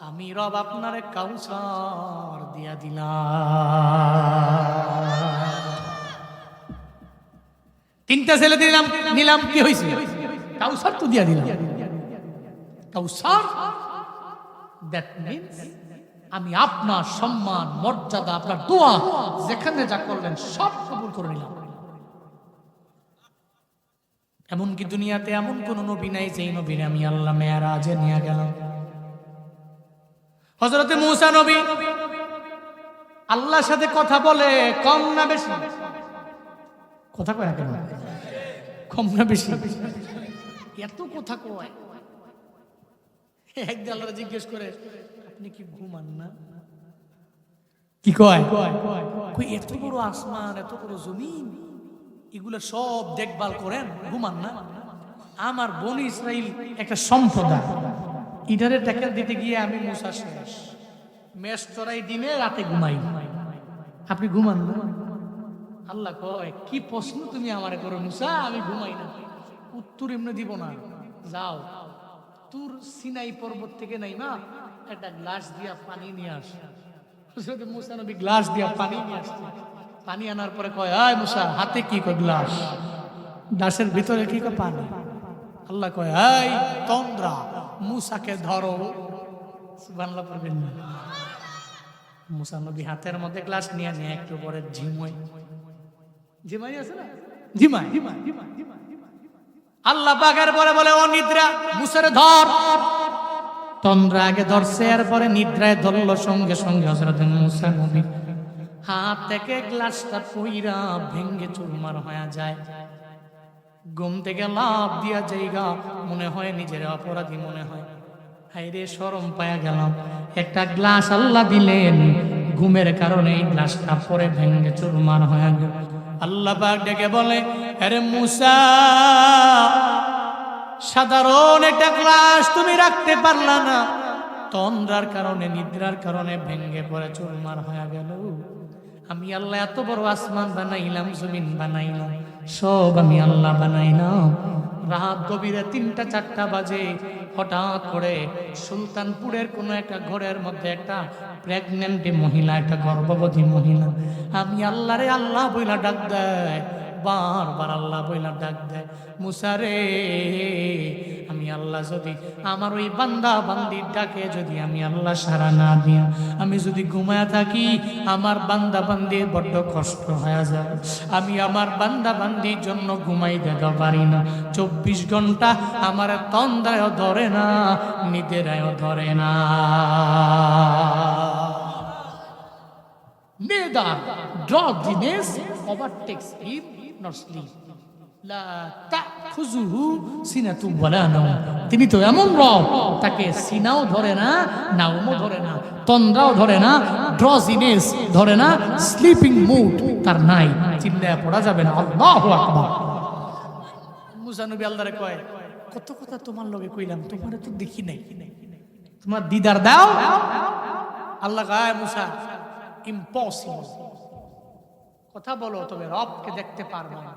আমি রব আপনারে কাউসার দিয়া দিলাম। 3টা ছেলে দিলাম, নিলাম, কি হইছে? কাউসার তো দিয়া দিলাম। কাউসার, দ্যাট মিন্স আমি আপনার সম্মান মর্যাদা, আপনার দোয়া যেখানে যা করলেন সব কবুল করে নিলাম। এমনকি দুনিয়াতে এমন কোন নবী নাই যেই নবীরে আমি আল্লাহ মেরাজে নিয়ে গেলাম। হযরতে মূসা নবী আল্লাহর সাথে কথা বলে কম না বেশি? কথা কয় না কেন? কম না বেশি? এত কথা কয়। একদিন আল্লাহর জিজ্ঞেস করে, আপনি কি ঘুমান না? কি কয়? কই এত বড় আসমান, এত বড় জমিন, এগুলো সব দেখভাল করেন, ঘুমান না? আমার বনি ইসরাইল একটা সম্প্রদায়, ইধারে টাকা দিতে গিয়ে আমি মুসা শেষ, মেষ চড়াই দিনে রাতে ঘুমাই, আপনি ঘুমান না? আল্লাহ কয় কি প্রশ্ন তুমি আমারে করো মুসা, আমি ঘুমাই না? উত্তর এমনি দিব না, যাও তোর সিনাই পর্বত থেকে নাই মা একটা গ্লাস দিয়া পানি নিয়ে আস। মুসা নবী গ্লাস দিয়া পানি নিয়ে আসছে, পানি আনার পরে কয় আয় মুসা হাতে কি? কয় গ্লাস। গ্লাসের ভিতরে কি? কয় পানি। আল্লাহ কয় এই তন্দ্রা, মুসাকে ধরো। সুবহানাল্লাহ পড়বেন না? মুসা নবী হাতের মধ্যে গ্লাস নিয়ে নিয়ে একটু পরে ঝিমাই, ঝিমাই আছে না, ঝিমাই। আল্লাহ পাকের পরে বলে ও নিদ্রা, মুসারে ধর। তন্দ্রা আগে ধরছে, এরপরে নিদ্রায় ধরলো, সঙ্গে সঙ্গে হযরত মুসা নবী হাত থেকে গ্লাসটা পইরা ভেঙ্গে চুরমার হয়ে যায়। ঘুম থেকে লাফ দিয়া জায়গা, মনে হয় নিজের অপরাধী মনে হয়, হায়রে শরম পায়া গেলাম। একটা গ্লাস আল্লাহ দিলেন, ঘুমের কারণে এই গ্লাসটা পরে ভেঙ্গে চুরমার হয়ে গেল। আল্লাহ পাক ডেকে বলে আরে মুসা, সাধারণ একটা গ্লাস তুমি রাখতে পারলা না, তন্দ্রার কারণে নিদ্রার কারণে ভেঙ্গে পড়ে চুরমার হয়ে গেল। আমি আল্লাহ এত বড় আসমান বানাইলাম, জমিন বানাইলাম, সব আমি আল্লাহ বানাইলাম। রাত গভীরে ৩টা-৪টা বাজে হঠাৎ করে সুলতানপুরের কোনো একটা ঘরের মধ্যে একটা প্রেগনেন্ট মহিলা, একটা গর্ভবতী মহিলা আমি আল্লাহরে আল্লাহ বইলা ডাক দেয়, বারবার আল্লাহ বইলা ডাক দেয়, মুসা রে, আমি আল্লাহ যদি আমার ওই বান্দা বান্দির ডাকে যদি আমি আল্লাহ সাড়া না দিয়া আমি যদি ঘুমায়া থাকি, আমার বান্দা বান্দির বড্ড কষ্ট হয়ে যাবে। আমি আমার বান্দা বান্দির জন্য ঘুমাই দিতে পারি না। 24 ঘন্টা আমার তন্দ্রায়ও ধরে না, নিদেরায়ও ধরে না। Neither drowsiness overtakes him nor sleep. লা তাখুযুহু সিনাতুন ওয়ালা নাওম। তিনি তো এমন রব, তাকে সিনাও ধরে না, নাওমও ধরে না, তন্দ্রাও ধরে না, ড্রজিনেস ধরে না, স্লিপিং মুড তার নাই। চিল্লায়া পড়া যাবে না আল্লাহু আকবার। মুসা নবী আল্লাহরে কয় কত কথা তোমার লগে কইলাম, তোমারে তো দেখি নাই, তোমার দিদার দাও। আল্লাহ কয় মুসা ইম্পসিবল, কথা বলো তবে রবকে দেখতে পারবে না।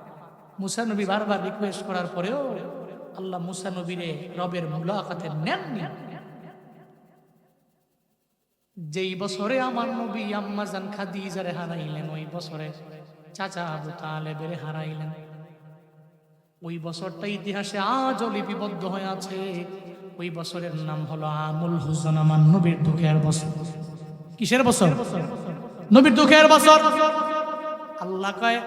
মুসা নবী বারবার রিকোয়েস্ট করার পরেও আল্লাহ মুসা নবীরে রবের মুলাকাতে নেননি। যেই বছরে আমার নবী আম্মা জান খাদিজারে হারাইলেন, ওই বছরে চাচা আবু তালেবের হারাইলেন। ওই বছরটা ইতিহাসে আজও লিপিবদ্ধ হয়ে আছে। ওই বছরের নাম হলো আমুল হুজন, আমার নবীর দুঃখের বছর। কিসের বছর? নবীর দুঃখের বছর। আল্লাহ কয়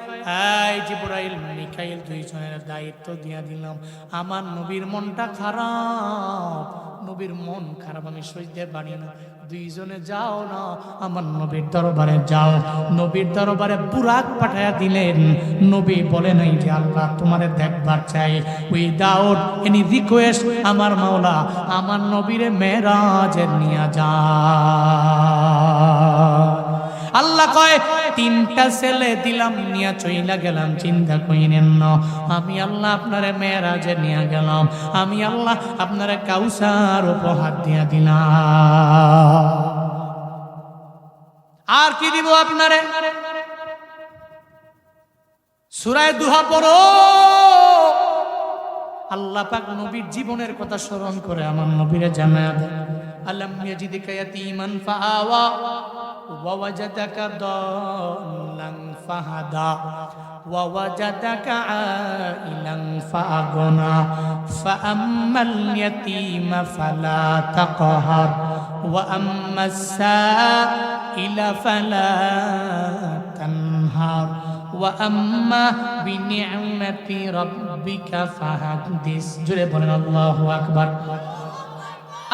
এই জিবরাইল মিকাইল দুইজনের দায়িত্ব দিয়া দিলাম। আমার নবীর মনটা খারাপ, নবীর মন খারাপ আমি সইতে পারি না, দুইজনে যাও না আমার নবীর দরবারে যাও। নবীর দরবারে বুরাক পাঠায়া দিলেন। নবী বলে নাই যে আল্লাহ তোমারে দেখবার চাই, ওই দাউদ এনি রিকোয়েস্ট আমার মাওলা আমার নবীরে মেরাজে নিয়ে যা। আল্লাহ কয় 3টা ছেলে দিলাম, নিয়া চইলা গেলাম, চিন্তা কইরেন না, আমি আল্লাহ আপনারে মেরাজে নিয়ে গেলাম, আমি আল্লাহ আপনারে কাউসার উপহার দিয়া দিলাম। আর কি দিব আপনারে? সূরা দুহা পড়ো। আল্লাহ পাক নবীর জীবনের কথা স্মরণ করে আমার নবীরে জানায় দেয়, আলাম ইয়াজিদিকা ইয়াতীমান ফাআওয়া ووجدك ضالا فهدى ووجدك عائلا فأغنى فأما اليتيم فلا تقهر وأما السائل فلا تنهر وأما بنعمة ربك فحدث। জোরে বলেন আল্লাহু আকবার।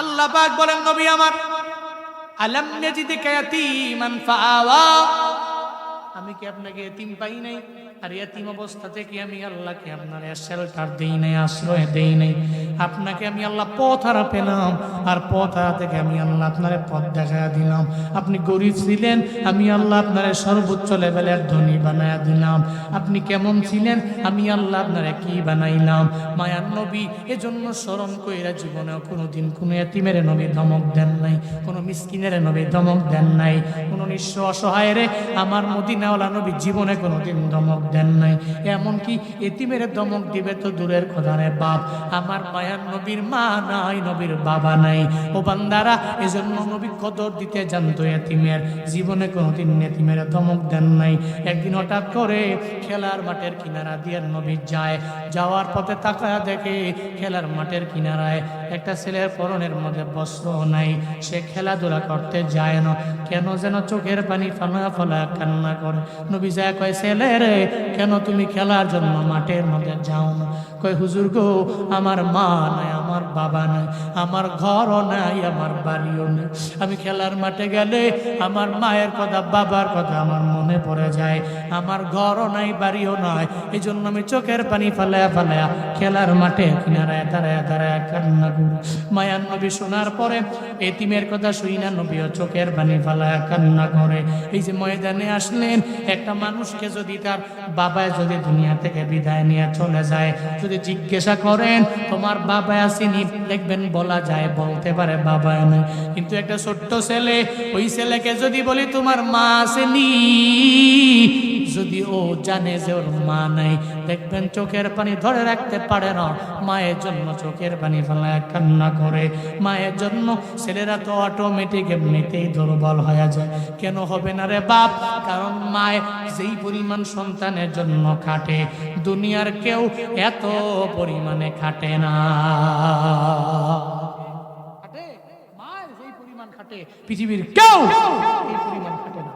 আল্লাহ পাক বলেন নবী আমার, আলাম নাজিদিকা ইয়াতীমান ফাআওয়া, আমি কি আপনাকে এতিম পাই নাই? আর এতিম অবস্থা থেকে আমি আল্লাহকে আপনার শেল্টার দেই নাই, আশ্রয় দেই নাই। আপনাকে আমি আল্লাহ পথ হারা পেলাম, আর পথ হারা থেকে আমি আল্লাহ আপনারে পথ দেখা দিলাম। আপনি গরিব ছিলেন, আমি আল্লাহ আপনারে সর্বোচ্চ লেভেলের ধনী বানায়া দিলাম। আপনি কেমন ছিলেন, আমি আল্লাহ আপনারে কি বানাইলাম। মায়ার নবী এজন্য স্মরণ কইরা জীবনেও কোনোদিন কোনো এতিমের নবী ধমক দেন নাই, কোনো মিসকিনের নবী ধমক দেন নাই, কোনো নিঃস্ব অসহায়ের আমার মদিনাওয়ালা নবী জীবনে কোনোদিন ধমক দেন নাই। এমনকি এতিমের ধমক দিবে তো দূরের কথা রে বাপ, আমার মায়ার নবীর মা নাই, নবীর বাবা নাই। ও বান্দারা, এজন্য নবী কদর দিতে জানতো এতিমের, জীবনে কোনোদিন এতিমের ধমক দেন নাই। একদিন হঠাৎ করে খেলার মাঠের কিনারা দিয়ে নবী যায়, যাওয়ার পথে তাকায়া দেখে খেলার মাঠের কিনারায় একটা ছেলের পরনের মধ্যে বস্ত্র নাই, সে খেলাধুলা করতে যায় না, কেন যেন চোখের পানি ফালা ফালা কান্না করে। নবী যায় কয়, ছেলে রে, কেন তুমি খেলার জন্য মাঠের মধ্যে যাও না? কয়, হুজুর গো, আমার মা নাই, আমার বাবা নাই, আমার ঘরও নাই, আমার বাড়িও নেই। আমি খেলার মাঠে গেলে আমার মায়ের কথা, বাবার কথা আমার মনে পড়ে যায়। আমার ঘরও নাই, বাড়িও নাই, এই জন্য আমি চোখের পানি ফালায়া ফালায়া খেলার মাঠে কিনারায় দাঁড়ায় দাঁড়ায় কান্না করি। মায়ার নবী শোনার পরে এতিমের কথা শুই না, নবীও চোখের পানি ফালায়া কান্না করে। এই যে ময়দানে আসলেন, একটা মানুষকে যদি তার বাবায় যদি দুনিয়া থেকে বিদায় নিয়ে চলে যায়, যদি জিজ্ঞাসা করেন তোমার বাবা আসেনি, দেখবেন বলা যায়, বলতে পারে বাবা নেই। কিন্তু একটা ছোট্ট ছেলে, ওই ছেলেকে যদি বলি তোমার মা আসেনি, যদি ও জানে যে ওর মা নাই, দেখবেন চোখের পানি ধরে রাখতে পারে না, মায়ের জন্য চোখের পানি ফেলায় কান্না করে। মায়ের জন্য ছেলেরা তো অটোমেটিক এমনিতেই দুর্বল হয়ে যায়। কেন হবে না রে বাপ? কারণ মায় যেই পরিমাণ সন্তানের জন্য খাটে, দুনিয়ার কেউ এত পরিমাণে খাটে না। মায়ের যেই পরিমাণ খাটে, পৃথিবীর কেউ এই পরিমাণ খাটে না।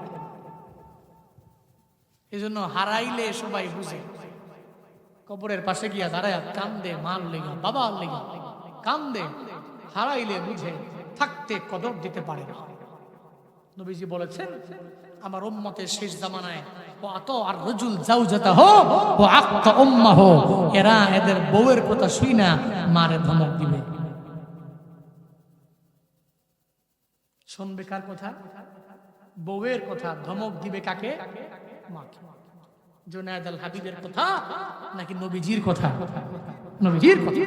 এজন্য হারাইলে সবাই বুঝে, কবরের পাশে গিয়া দাঁড়ায় কান্দে, মার লেগা, বাবার লেগা কান্দে। হারাইলে বুঝে, থাকতে কদর দিতে পারে না। নবীজি বলেছেন, আমার উম্মতের শেষ জামানায় ও আত আর রজুল জাওজাতাহু ওয়া আক্কা উম্মাহু, এরা এদের বউয়ের কথা শুই না মারে ধমক দিবে। শুনবে কার কথা? বউয়ের কথা। ধমক দিবে কাকে? মাকে। জুনায়েদ আল হাবিবের কথা নাকি নবীজির কথা? নবীজির কথা।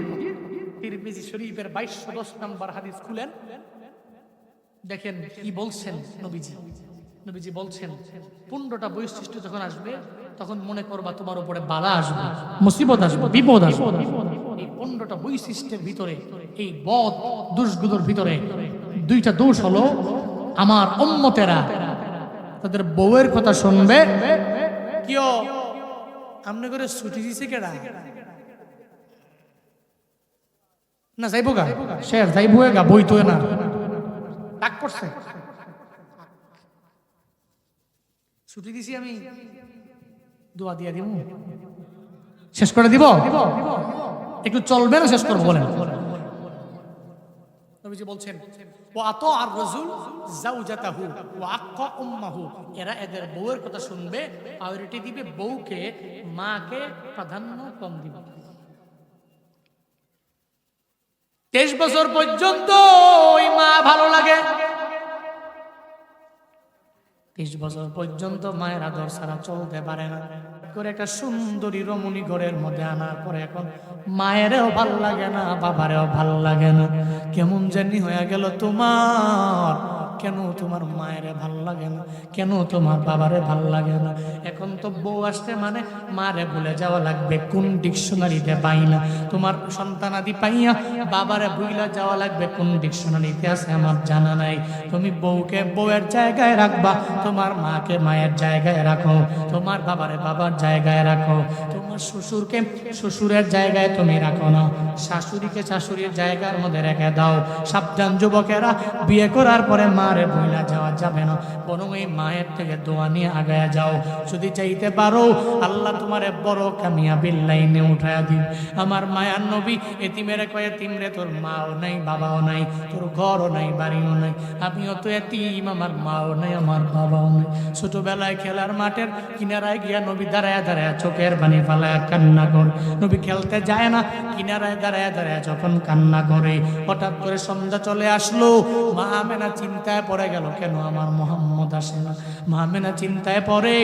তিরমিজি শরীফের 2210 নম্বর হাদিস খুলেন, দেখেন কি বলছেন নবীজি। নবীজি বলছেন, 15টা বৈশিষ্ট্য যখন আসবে, তখন মনে করবা তোমার উপরে বালা আসবে, মুসিবত আসবে, বিপদ আসবে। এই 15টা বৈশিষ্ট্যের ভিতরে, এই বদ দোষগুলোর ভিতরে 2টা দোষ হলো, আমার উম্মতেরা তাদের বউয়ের কথা শুনবে। কিও আমনে করে ছুটি দিছে কেডা? না যাইবো গা, শের যাইবো গা, বই তো না, ডাক পড়ছে, ছুটি দিছি আমি, দোয়া দিয়া দিব, শেষ করে দিব, একটু চলবে না শেষ করবো বলেন? নবীজি বলছেন, ওয়া আত আর রাজুল জাওজাতাহু ওয়া আক্কা উম্মাহু, এরা এদের বউয়ের কথা শুনবে, প্রায়োরিটি দিবে বউকে, মাকে প্রাধান্য কম দিবে। 23 বছর পর্যন্ত ওই মা ভালো লাগে, 23 বছর পর্যন্ত মায়ের আদর ছাড়া চলতে পারে না। করে একটা সুন্দরী রমণী ঘরের মধ্যে আনার পরে এখন মায়েরও ভাল লাগে না, বাবারেও ভাল লাগে না, কেমন জানি হয়ে গেল তোমার। কেন তোমার মায়েরে ভাল লাগে না? কেন তোমার বাবারে ভাল লাগে না? এখন তো বউ আসছে মানে মারে ভুলে যাওয়া লাগবে, কোন ডিকশনারিতে পাই না। তোমার সন্তানাদি পাইয়া বাবারে ভুলে যাওয়া লাগবে, কোন ডিকশনারিতে আছে আমার জানা নাই। তুমি বউকে বউয়ের জায়গায় রাখবা, তোমার মাকে মায়ের জায়গায় রাখো, তোমার বাবারে বাবার জায়গায় রাখো, তোমার শ্বশুরকে শ্বশুরের জায়গায় তুমি রাখো না, শাশুড়িকে শাশুড়ির জায়গার মধ্যে রেখে দাও। সাবধান যুবকেরা, বিয়ে করার পরে মা মারে ভুলা যাওয়া যাবে না, বরং এই মায়ের থেকে দোয়া নিয়ে আগায়া যাও। যদি চাইতে পারো আল্লাহ তোমারে বড় কামিয়াবির লাইনে উঠায়া দিন। আমার মায়ার নবী এতিমেরে কয়, এতিমরে তোর মাও নাই বাবাও নাই, তোর ঘরও নাই বাড়িও নাই, আমিও তো এতিম, আমার মাও নাই আমার বাবাও নাই। ছোটবেলায় খেলার মাঠের কিনারায় গিয়া নবী দাঁড়ায় দাঁড়ায় চোখের পানি ফালায় কান্না করে। নবী খেলতে যায় না, কিনারায় দাঁড়ায় দাঁড়ায় যখন কান্না করে, হঠাৎ করে সন্ধ্যা চলে আসলো। মা আমেনা চিন্তায় পড়ে গেল, কেন আমার মোহাম্মদ আসে না। মা আমেনা চিন্তায় পড়ে,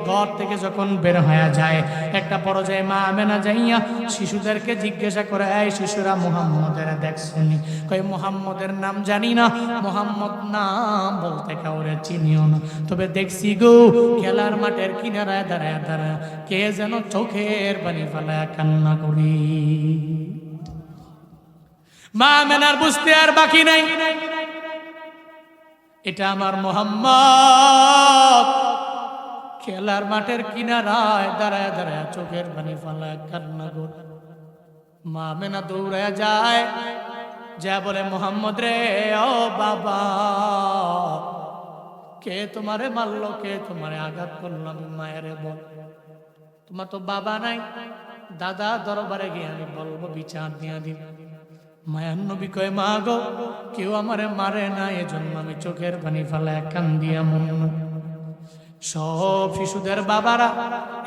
ঘর থেকে যখন বের হয়ে যায়, একটা পর্যায়ে মা আমেনা যাইয়া শিশুদেরকে জিজ্ঞাসা করে, এই শিশুরা মোহাম্মদের দেখছনি? কই মোহাম্মদের নাম জানি না, মোহাম্মদ নাম বলতে কাউরে চিনিও না, তবে দেখছি গো খেলার মাঠের কিনারায় দাঁড়ায় দাঁড়ায় কে যেন চোখের পানি ফেলায় কান্না করি। মা আমেনার বুঝতে আর বাকি নাই, এটা আমার মোহাম্মদ খেলার মাঠের কিনারায় দাঁড়ায় দাঁড়ায় চোখের পানি ফেলায় কান্না করে। মা আমেনা দৌড়ায় যায়, যা বলে, মোহাম্মদ রে, ও বাবা, কে তোমারে মারলো, কে তোমারে আঘাত করলো? আমি মায়ের বল, তোমার তো বাবা নাই, দাদা দরবারে গিয়ে আমি বলবো, বিচার দিয়া দিব। মায়ার নবী কয়, মা গো, কেউ আমারে মারে না, এজন্য আমি চোখের পানি ফেলায় কান্দিয়া মন। সব শিশুদের বাবারা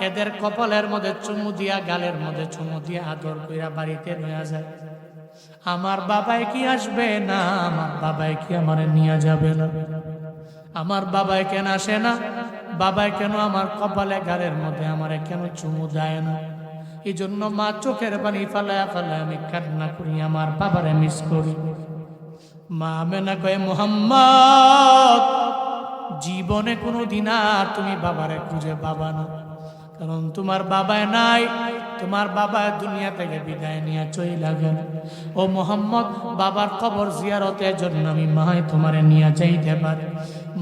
এদের কপালের মধ্যে চুমু দিয়া, গালের মধ্যে চুমু দিয়া আদর কইরা বাড়িতে নিয়ে যায়। আমার বাবাই কি আসবে না? আমার বাবাই কি আমারে নিয়ে যাবে না? আমার বাবাই কেন আসে না? বাবাই কেন আমার কপালে গালের মধ্যে আমারে কেন চুমু দেয় না? এই জন্য মা চোখের পানি ফালায় ফালায় আমি কান্না করি, আমার বাবারে মিস করি। মা আমেনা কয়, মোহাম্মদ, জীবনে কোনো দিন আর তুমি বাবারে খুঁজে পাবা না, কারণ তোমার বাবায় নাই, তোমার বাবা দুনিয়া থেকে বিদায় নিয়ে চইলা গেল। ও মোহাম্মদ, বাবার কবর জিয়ারতের জন্য আমি মায় তোমারে নিয়ে যাইতে পারি।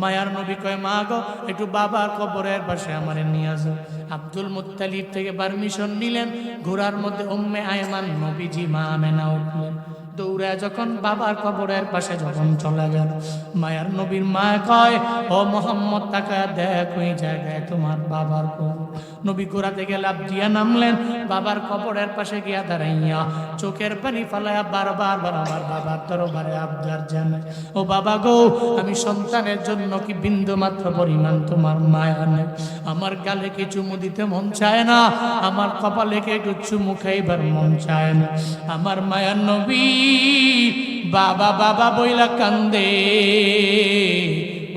মায়ার নবী কয়, মা গো, একটু বাবার কবরের পাশে আমারে নিয়ে যাও। আব্দুল মুত্তালিব থেকে পারমিশন নিলেন, ঘোড়ার মধ্যে উম্মে আয়মান নবীজি মা আমেনা উঠলেন। দৌড়ে যখন বাবার কবরের পাশে যখন চলে গেল, মায়ার নবীর মা কয়, ও মোহাম্মদ, তাকায় দেখ ওই জায়গায় তোমার বাবার কবর। নবী ঘোড়া থেকে লাফ দিয়া নামলেন, বাবার কবরের পাশে গিয়া দাঁড়াইয়া চোখের পানি ফালাইয়া বারবার বারবার বাবার দরবারে আবদার জানায়, ও বাবা গো, আমি সন্তানের জন্য কি বিন্দু মাত্র পরিমাণ তোমার মায়া নেই? আমার গালে কি চুমু দিতে মন চায় না? আমার কপালে কে একটু চুমু খাইবার মন চায় না? আমার মায়ার নবী বাবা বাবা বইলা কান্দে।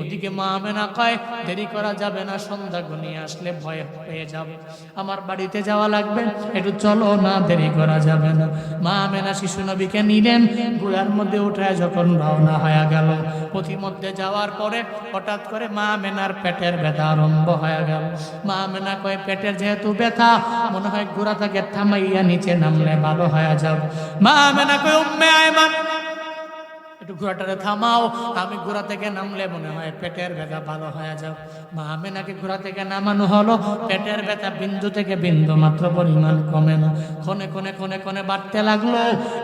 ওদিকে মা আমেনা কয়, দেরি করা যাবে না, সন্ধ্যা ঘনিয়ে আসলে ভয় পেয়ে যাবে, আমার বাড়িতে যাওয়া লাগবে, একটু চলো না, দেরি করা যাবে না। মা আমেনা শিশু নবীকে নিলেন, ঘোড়ার মধ্যে উঠে যখন রওনা হয়ে গেল, পথিমধ্যে যাওয়ার পরে হঠাৎ করে মা আমেনার পেটের ব্যথা আরম্ভ হয়ে গেল। মা আমেনা কয়, পেটের যেহেতু ব্যথা, মনে হয় ঘোড়া থেকে থামাইয়া নিচে নামলে ভালো হয়ে যাবে। মা আমেনা কয়, উম্মে আয়মান, একটু ঘোড়াটারে থামাও, আমি ঘোড়া থেকে নামলে মনে হয় পেটের ব্যথা ভালো হয়ে যাও। মা আমেনাকে ঘোড়া থেকে নামানো হলো, পেটের ব্যথা বিন্দু থেকে বিন্দু মাত্র পরিমাণ কমে না, ক্ষণে ক্ষণে ক্ষণে ক্ষণে বাড়তে লাগলো।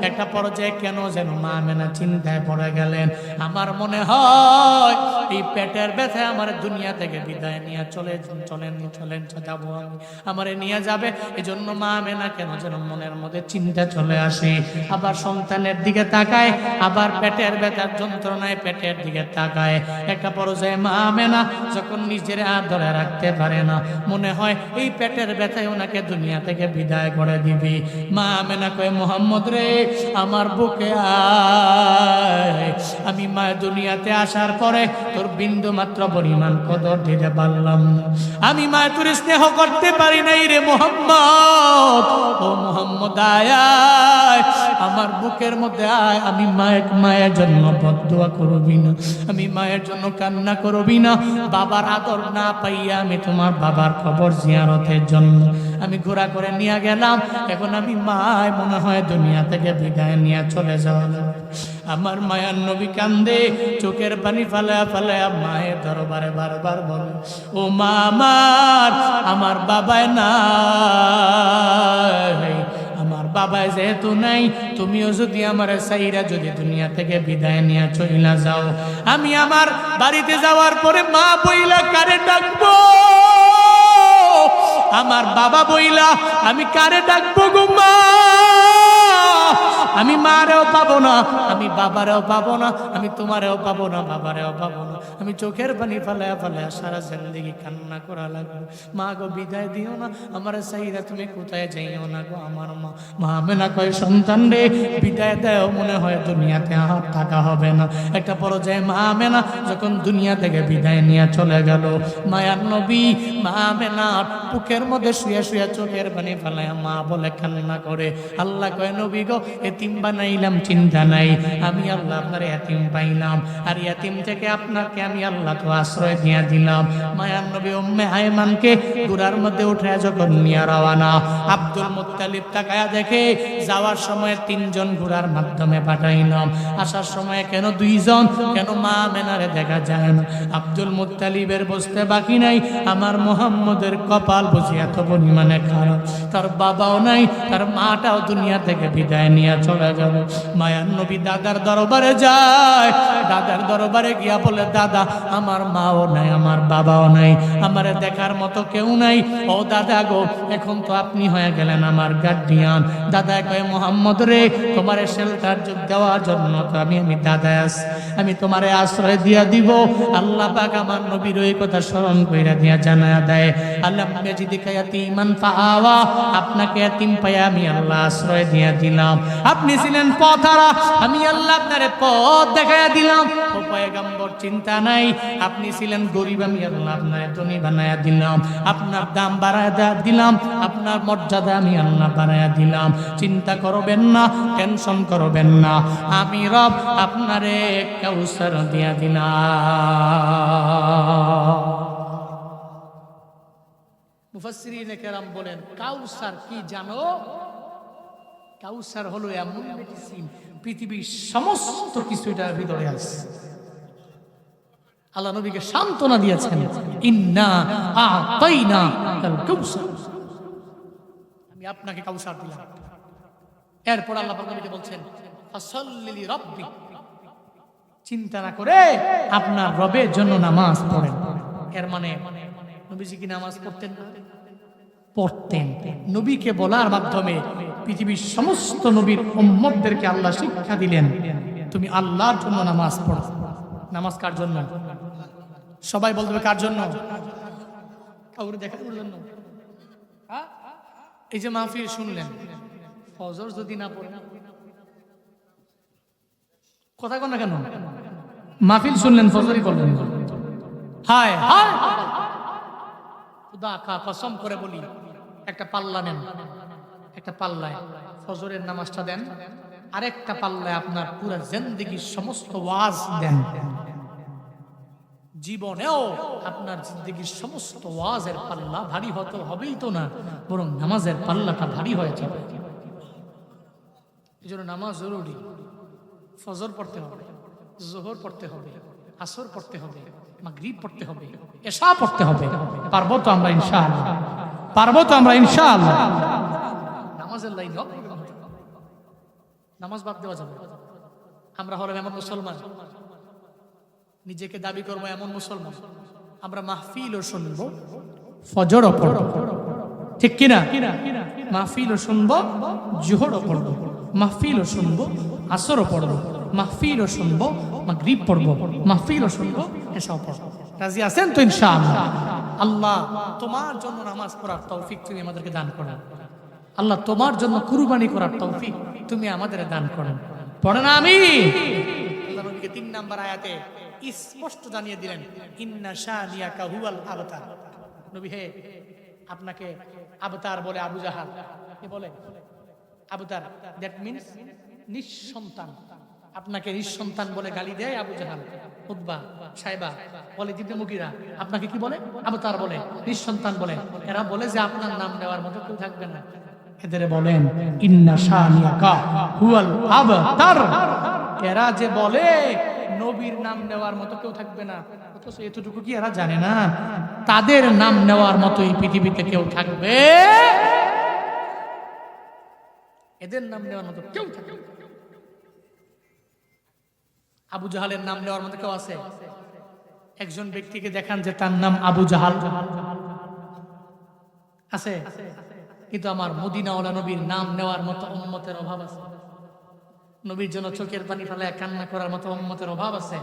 একটা পর্যায়ে কেন যেন মা আমেনা চিন্তায় পড়ে গেলেন, আমার মনে হয় এই পেটের ব্যথা আমার দুনিয়া থেকে বিদায় নিয়ে চলেন যাবো আমি, আমারে নিয়ে যাবে। এই জন্য মা আমেনা কেন যেন মনের মধ্যে চিন্তা চলে আসে, আবার সন্তানের দিকে তাকায়, আবার পেটের ব্যথার যন্ত্রণায় পেটের দিকে তাকায়। একটা পর্যায়ে মা আমেনা যখন নিজের আর ধরে রাখতে পারে না, মনে হয় এই পেটের ব্যথায় ওনাকে দুনিয়া থেকে বিদায় করে দিবি। মা আমেনা কয়, মোহাম্মদ রে, আমার বুকে আয়, আমি মা দুনিয়াতে আসার পরে তোর বিন্দু মাত্র পরিমাণ কদর দিতে পারলাম না, আমি মা তোর স্নেহ করতে পারি নাই রে মোহাম্মদ। ও মোহাম্মদ, আয়, আমার বুকের মধ্যে আয়, আমি মায়ের জন্য বদদোয়া করবি না, আমি মায়ের জন্য কান্না করবি না। বাবার আদর না পাইয়া আমি তোমার বাবার কবর জিয়ারতের জন্য আমি ঘোড়া করে নিয়ে গেলাম, এখন আমি মায় মনে হয় দুনিয়া থেকে বিদায় নিয়ে চলে যাওয়া। আমার মায়ার নবী কান্দে, চোখের পানি ফালায়া ফালায়া মায়ের দরবারে বারবার বলে, ও মা, আমার বাবায় নাই, আমার বাবা যেহেতু নাই, তুমিও যদি আমার সাইরা যদি দুনিয়া থেকে বিদায় নিয়ে চইলা যাও, আমি আমার বাড়িতে যাওয়ার পরে মা বইলা কারে ডাকবো? আমার বাবা বইলা আমি কারে ডাকবো গো মা? আমি মারেও পাবো না, আমি বাবারেও পাবো না, আমি তোমারেও পাবো না, বাবারেও পাবো না। আমি চোখের পানি ফালায়া ফালায়া সারা জিন্দেগি কান্না করা লাগবে। মা গো বিদায় দিও না, আমার সাইরা তুমি কোথায় যাইও না গো আমার মা। মা আমেনা কয় সন্তান রে বিদায় দেও, মনে হয় দুনিয়াতে আর থাকা হবে না। একটা পর্যায়ে মা আমেনা যখন দুনিয়া থেকে বিদায় নিয়ে চলে গেল, মায়ার নবী মা আমেনার বুকের মধ্যে শুয়ে শুয়ে চোখের পানি ফালায়া মা বলে কান্না করে, আল্লাহ কয় নবী গো এতিম বানাইলাম চিন্তা নাই, আমি আল্লাহ আপনার এতিম পাইলাম, আর এতিম থেকে আপনাকে আমি আল্লাহ তো আশ্রয় দিয়ে দিলাম। মায়ার নবী উম্মে আয়মানকে ঘোড়ার মধ্যে উঠে যখন নিয়ে রওয়ানা, আব্দুল মুত্তালিব তাকায়া দেখে যাওয়ার সময় 3 জন ঘোড়ার মাধ্যমে পাঠাইলাম, আসার সময় কেন 2 জন, কেন মা আমেনারে দেখা যায় না? আব্দুল মুত্তালিবের বুঝতে বাকি নাই, আমার মুহাম্মদের কপাল বুঝি এত পরিমাণে খারাপ, তার বাবাও নাই, তার মাটাও দুনিয়া থেকে বিদায় নিয়ে চলে গেল। মায়ার নবী দাদার দরবারে যায়, দাদার দরবারে গিয়া বলে, দাদা আমার মাও নাই, আমার বাবাও নাই, আমার দেখার মতো কেউ নাই। ও দাদা গো, এখন তো আপনি হয়ে গেলেন আমার গার্ডিয়ান। দাদা কয়, মোহাম্মদ রে তোমারে শেল্টার দেওয়ার জন্য তো আমি দাদা আছি, আমি তোমারে আশ্রয় দিয়া দিব। আল্লাহ পাক আমার নবীর ওই কথা স্মরণ কইরা দিয়া জানায়া দেয়, আল্লাহ মেজিদিকা ইয়াতীমান ফাআওয়া, আপনাকে এতিম পাইয়া আমি আল্লাহ আশ্রয় দিয়া দিলাম। আপনি ছিলেন পথহারা, আমি আল্লাহ আপনারে পথ দেখাইয়া দিলাম। ও পয়গম্বর চিন্তা নাই, আপনি ছিলেন গরিব, আমি আল্লাহ আপনারে ধনী বানায়া দিলাম, আপনার দাম বাড়ায়া দিলাম, আপনার মর্যাদা আমি আল্লাহ বাড়ায়া দিলাম। চিন্তা করবেন না, টেনশন করবেন না, আমি রব আপনারে কাউসার দিয়া দিলাম। মুফাসসিরিনে কেরাম বলেন, কাউসার কি জানো? কাউসার হলো এমন মেডিসিন, পৃথিবীর সমস্ত কিছু এটার ভিতরে আছে। আল্লাহ নবীকে সান্ত্বনা দিয়েছেন, ইন্না আতাইনা আল কাউসার, আমি আপনাকে কাউসার দিলাম। এরপর আল্লাহ পাক নবীকে বলছেন, ফাসাল্লি লিরাব্বিক, চিন্তা না করে আপনার রবের জন্য নামাজ পড়েন। এর মানে নবীজি কি নামাজ পড়তেন না? পড়তেন। নবীকে বলার মাধ্যমে পৃথিবীর সমস্ত নবীর উম্মতদেরকে আল্লাহ শিক্ষা দিলেন, তুমি আল্লাহর জন্য নামাজ পড়ো। নামাজ কার জন্য? সবাই বলতে হবে কার জন্য? কাউরে দেখানোর জন্য? এই যে মাহফিল শুনলেন, ফজর যদি না পড়ে, কথা কন না কেন? মাহফিল শুনলেন, ফজরই করলেন, হায় হায় খুদা কা কসম করে বলি, একটা পাল্লা নেন, একটা পাল্লায় ফজরের নামাজটা দেন, আরেকটা পাল্লায় আপনার পুরো জিন্দেগির সমস্ত ওয়াজ দেন। জীবনেও আপনার জিন্দেগির সমস্ত ওয়াজের পাল্লা ভারী হতে হবেই তো না, বরং নামাজের পাল্লাটা ভারী হয়ে যাবে। এই জন্য নামাজ জরুরি। ফজর পড়তে হবে, জোহর পড়তে হবে, আসর পড়তে হবে, মাগরিব পড়তে হবে, এশা পড়তে হবে। পারবো তো আমরা ইনশাআল্লাহ? পারবো তো আমরা ইনশাআল্লাহ? নামাজের লাইন হবে, নামাজ বাদ দেওয়া যাবে। আমরা হলাম এমন মুসলমান, নিজেকে দাবি করবো এমন মুসলমান, আমরা মাহফিলও শুনবো, ফজরও পড়বো, ঠিক কিনা? মাহফিলও শুনবো, জোহরও পড়বো, মাহফিলও শুনবো, আসরও পড়বো, মাহফিলও শুনবো, মাগরিব পড়বো, মাহফিলও শুনবো, এশাও পড়বো। রাজি আছেন তো ইনশাআল্লাহ? আল্লাহ তোমার জন্য নামাজ পড়ার তৌফিক তুমি আমাদেরকে দান করো। আল্লাহ তোমার জন্য কুরবানি করার তৌফিক তুমি আমাদের দান করো। পড়েন আমিন। আল্লাহ নবীকে 3 নাম্বার আয়াতে স্পষ্ট জানিয়ে দিলেন, ইন্না শানিয়াকা হুয়াল আবতার। নবী হে, আপনাকে আবতার বলে আবু জাহাল, কি বলে? আবতার, দ্যাট মিন্স নিঃসন্তান। আপনাকে নিঃসন্তান বলে গালি দেয় আবু জাহাল, উতবা, সাইবা, ওয়ালিদ ইবনে মুগীরা। আপনাকে কি বলে? আবতার বলে, নিঃসন্তান বলে। এরা বলে যে আপনার নাম নেওয়ার মতো কেউ থাকবে না। এদের বলেন ইন্না শানিয়াকা হুয়াল আবতার। এরা যে বলে নবীর নাম নেওয়ার মতো কেউ থাকবে না, অথচ এতটুকু কি এরা জানে না তাদের নাম নেওয়ার মতো এই পৃথিবীতে কেউ থাকবে? এদের নাম নেওয়ার মতো কেউ থাকে না। আবু জাহালের নাম নেওয়ার মতো কেউ আছে? একজন ব্যক্তিকে দেখান যে তার নাম আবু জাহাল আছে? কিন্তু আমার মদিনাওয়ালা নবীর নাম নেওয়ার মতো উম্মতের অভাব আছে। নবীর জন্য চোখের পানি ফেলায় কান্না করার মতো উম্মতের অভাব আছে।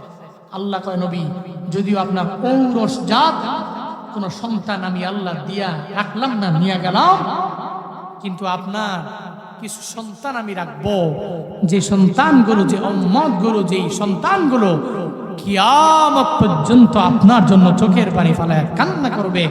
আল্লাহ কয়, নবী যদিও আপনার ঔরস জাত, কোন সন্তান আমি আল্লাহ দিয়া রাখলাম না, নিয়ে গেলাম, কিন্তু আপনার কিছু সন্তান আমি রাখবো, যে সন্তানগুলো, যে উম্মতগুলো, যেই সন্তানগুলো কিয়ামত পর্যন্ত আপনার জন্য চোখের পানি ফেলায় কান্না করবে।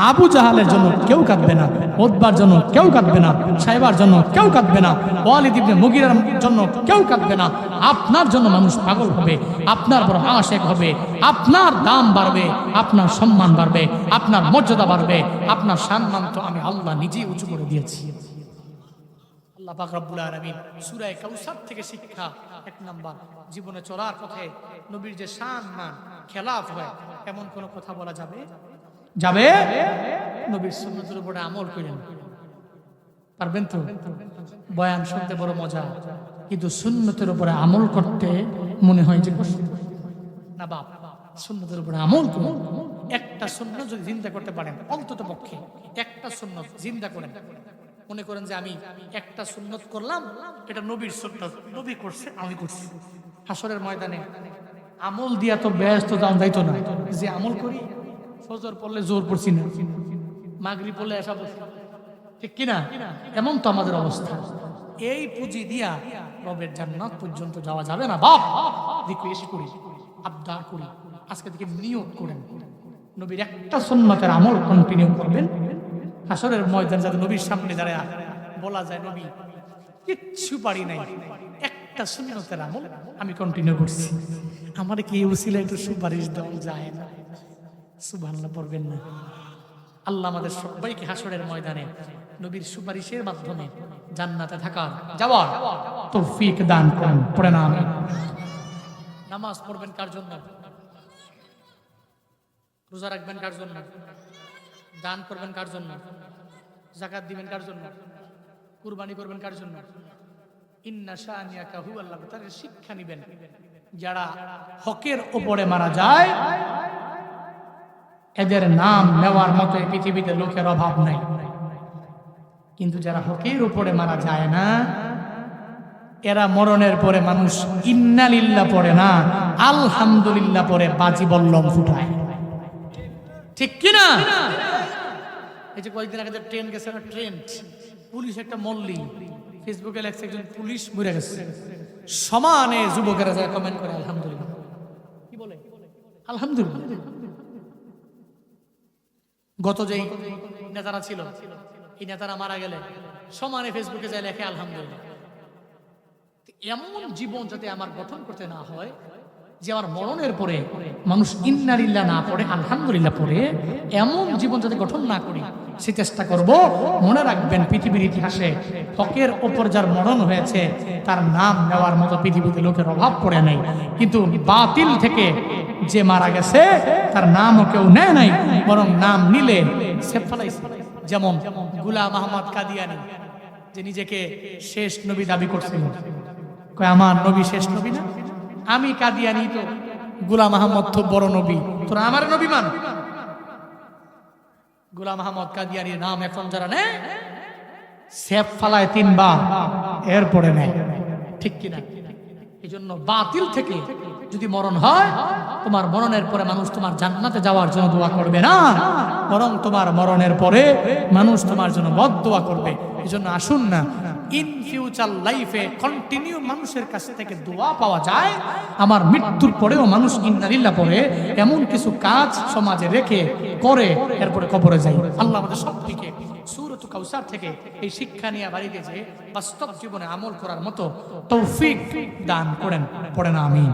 আবু জাহালের জন্য কেউ কাঁদবে না, উতবার জন্য কেউ কাঁদবে না, সাইবার জন্য কেউ কাঁদবে না, ওয়ালিদ ইবনে মুগীরার জন্য কেউ কাঁদবে না। আপনার জন্য মানুষ পাগল হবে, আপনার বড় আশেক হবে, আপনার দাম বাড়বে, আপনার সম্মান বাড়বে, আপনার মর্যাদা বাড়বে, আপনার সম্মান তো আমি আল্লাহ নিজেই উঁচু করে দিয়েছি। আল্লাহ পাক রব্বুল আলামিন সূরা কাউসার থেকে শিক্ষা, এক নাম্বার, জীবনে চলার পথে নবীর যে সম্মান খেলাফ হয় এমন কোন কথা বলা যাবে? নবীর সুন্নতের উপরে আমল করেন, পারবেন তো? বয়ান শুনতে বড় মজা, কিন্তু সুন্নতের উপরে আমল করতে মনে হয় যে কষ্ট না। বাপ, সুন্নতের উপরে আমল করুন। একটা সুন্নত যদি জিন্দা করতে পারেন, অন্তত পক্ষে একটা সুন্নত জিন্দা করেন, মনে করেন যে আমি একটা সুন্নত করলাম, এটা নবীর সুন্নত, নবী করছে, আমি করছি। হাসরের ময়দানে আমল দিয়া তো ব্যস্ত যাইতো না, যে আমল করি, ফজর পড়লে জোর পড়ছি না, মাগরিব পড়লে এসা পড়ছি, ঠিক কিনা? এমন তো আমাদের অবস্থা। এই পুঁজি দিয়া রবের জান্নাত পর্যন্ত যাওয়া যাবে না। বাপ, রিকোয়েস্ট করি, আবদার করি, আজকে থেকে নিয়ত করেন নবীর একটা সুন্নতের আমল কন্টিনিউ করবেন। হাসরের ময়দান যাতে নবীর সামনে দাঁড়ায় বলা যায়, নবী কিচ্ছু পারি নাই, একটা সুন্নতের আমল আমি কন্টিনিউ করছি। আমার কি উসিলা একটু সুপারিশ দেওয়া যায় না? সুবহানাল্লাহ পড়বেন না? আল্লাহ আমাদের সবাইকে হাসরের ময়দানে নবীর সুপারিশের মাধ্যমে জান্নাতে থাকার, যাওয়ার তৌফিক দান করেন। পড়ে না আমিন। নামাজ পড়বেন কার জন্য? রোজা রাখবেন কার জন্য? দান করবেন কার জন্য? যাকাত দিবেন কার জন্য? কুরবানি করবেন কার জন্য? ইন্না শানিয়াকা হুয়াল আবতার, শিক্ষা নিবেন। যারা হকের উপরে মারা যায় এদের নাম নেওয়ার মতো এই পৃথিবীতে লোকের অভাব নাই, কিন্তু যারা হকের উপরে মারা যায় না, এরা মরণের পরে মানুষ ইন্না লিল্লাহ পড়ে না, আলহামদুলিল্লাহ পড়ে বাজি বল্লম ফুটায়, ঠিক কিনা? এই যে কয়েকদিন আগে ট্রেন গেছে না, ট্রেন পুলিশ একটা মল্লি, ফেসবুকে লেখছে একজন পুলিশ মরে গেছে, সমানে যুবকেরা যায় কমেন্ট করে আলহামদুলিল্লাহ। কি বলে? আলহামদুলিল্লাহ। গত যেই নেতারা ছিল, এই নেতারা মারা গেলে সমানে ফেসবুকে যায় লেখে আলহামদুলিল্লাহ। এমন জীবন যাতে আমার গঠন করতে না হয় যে আমার মরণের পরে মানুষ ইন্না লিল্লাহ না পড়ে আলহামদুলিল্লাহ পড়ে, এমন জীবন যাতে গঠন না করি সে চেষ্টা করব। মনে রাখবেন, পৃথিবীর ইতিহাসে হকের ওপর যার মরণ হয়েছে তার নাম নেওয়ার মতো পৃথিবীতে লোকের অভাব পড়ে নাই, কিন্তু বাতিল থেকে যে মারা গেছে তার নামও কেউ নেয় নাই, বরং নাম নিলে সে ফেলাইছে। যেমন গোলাম আহমদ কাদিয়ানী, যে নিজেকে শেষ নবী দাবি করছিল, কয় আমার নবী শেষ নবী না, আমি কাদিয়ানী, তো গোলাম আহমদ তো বড় নবী, তোরা আমার নবী মান। গোলাম আহমদ কাদিয়ানীর নাম এখন যারা নেয় সেফ ফালায় 3 বার, এরপরে নেয়, ঠিক কিনা? এই জন্য বাতিল থেকে যদি মরণ হয়, তোমার মরণের পরে মানুষ তোমার জান্নাতে যাওয়ার জন্য দোয়া করবে না, বরং তোমার মরণের পরে মানুষ তোমার জন্য বদদোয়া করবে। এই জন্য আসুন না, ইন ফিউচার লাইফে কন্টিনিউ মানুষের কাছ থেকে দোয়া পাওয়া যায়, আমার মৃত্যুর পরেও মানুষ ইন্না লিল্লাহ পড়ে, এমন কিছু কাজ সমাজে রেখে করে এরপরে কবরে যায়। আল্লাহ আমাদের সবথেকে সূরাত কাউসার থেকে এই শিক্ষা নিয়ে বাড়িতে যে বাস্তব জীবনে আমল করার মতো তৌফিক দান করেন। পড়ে না আমিন।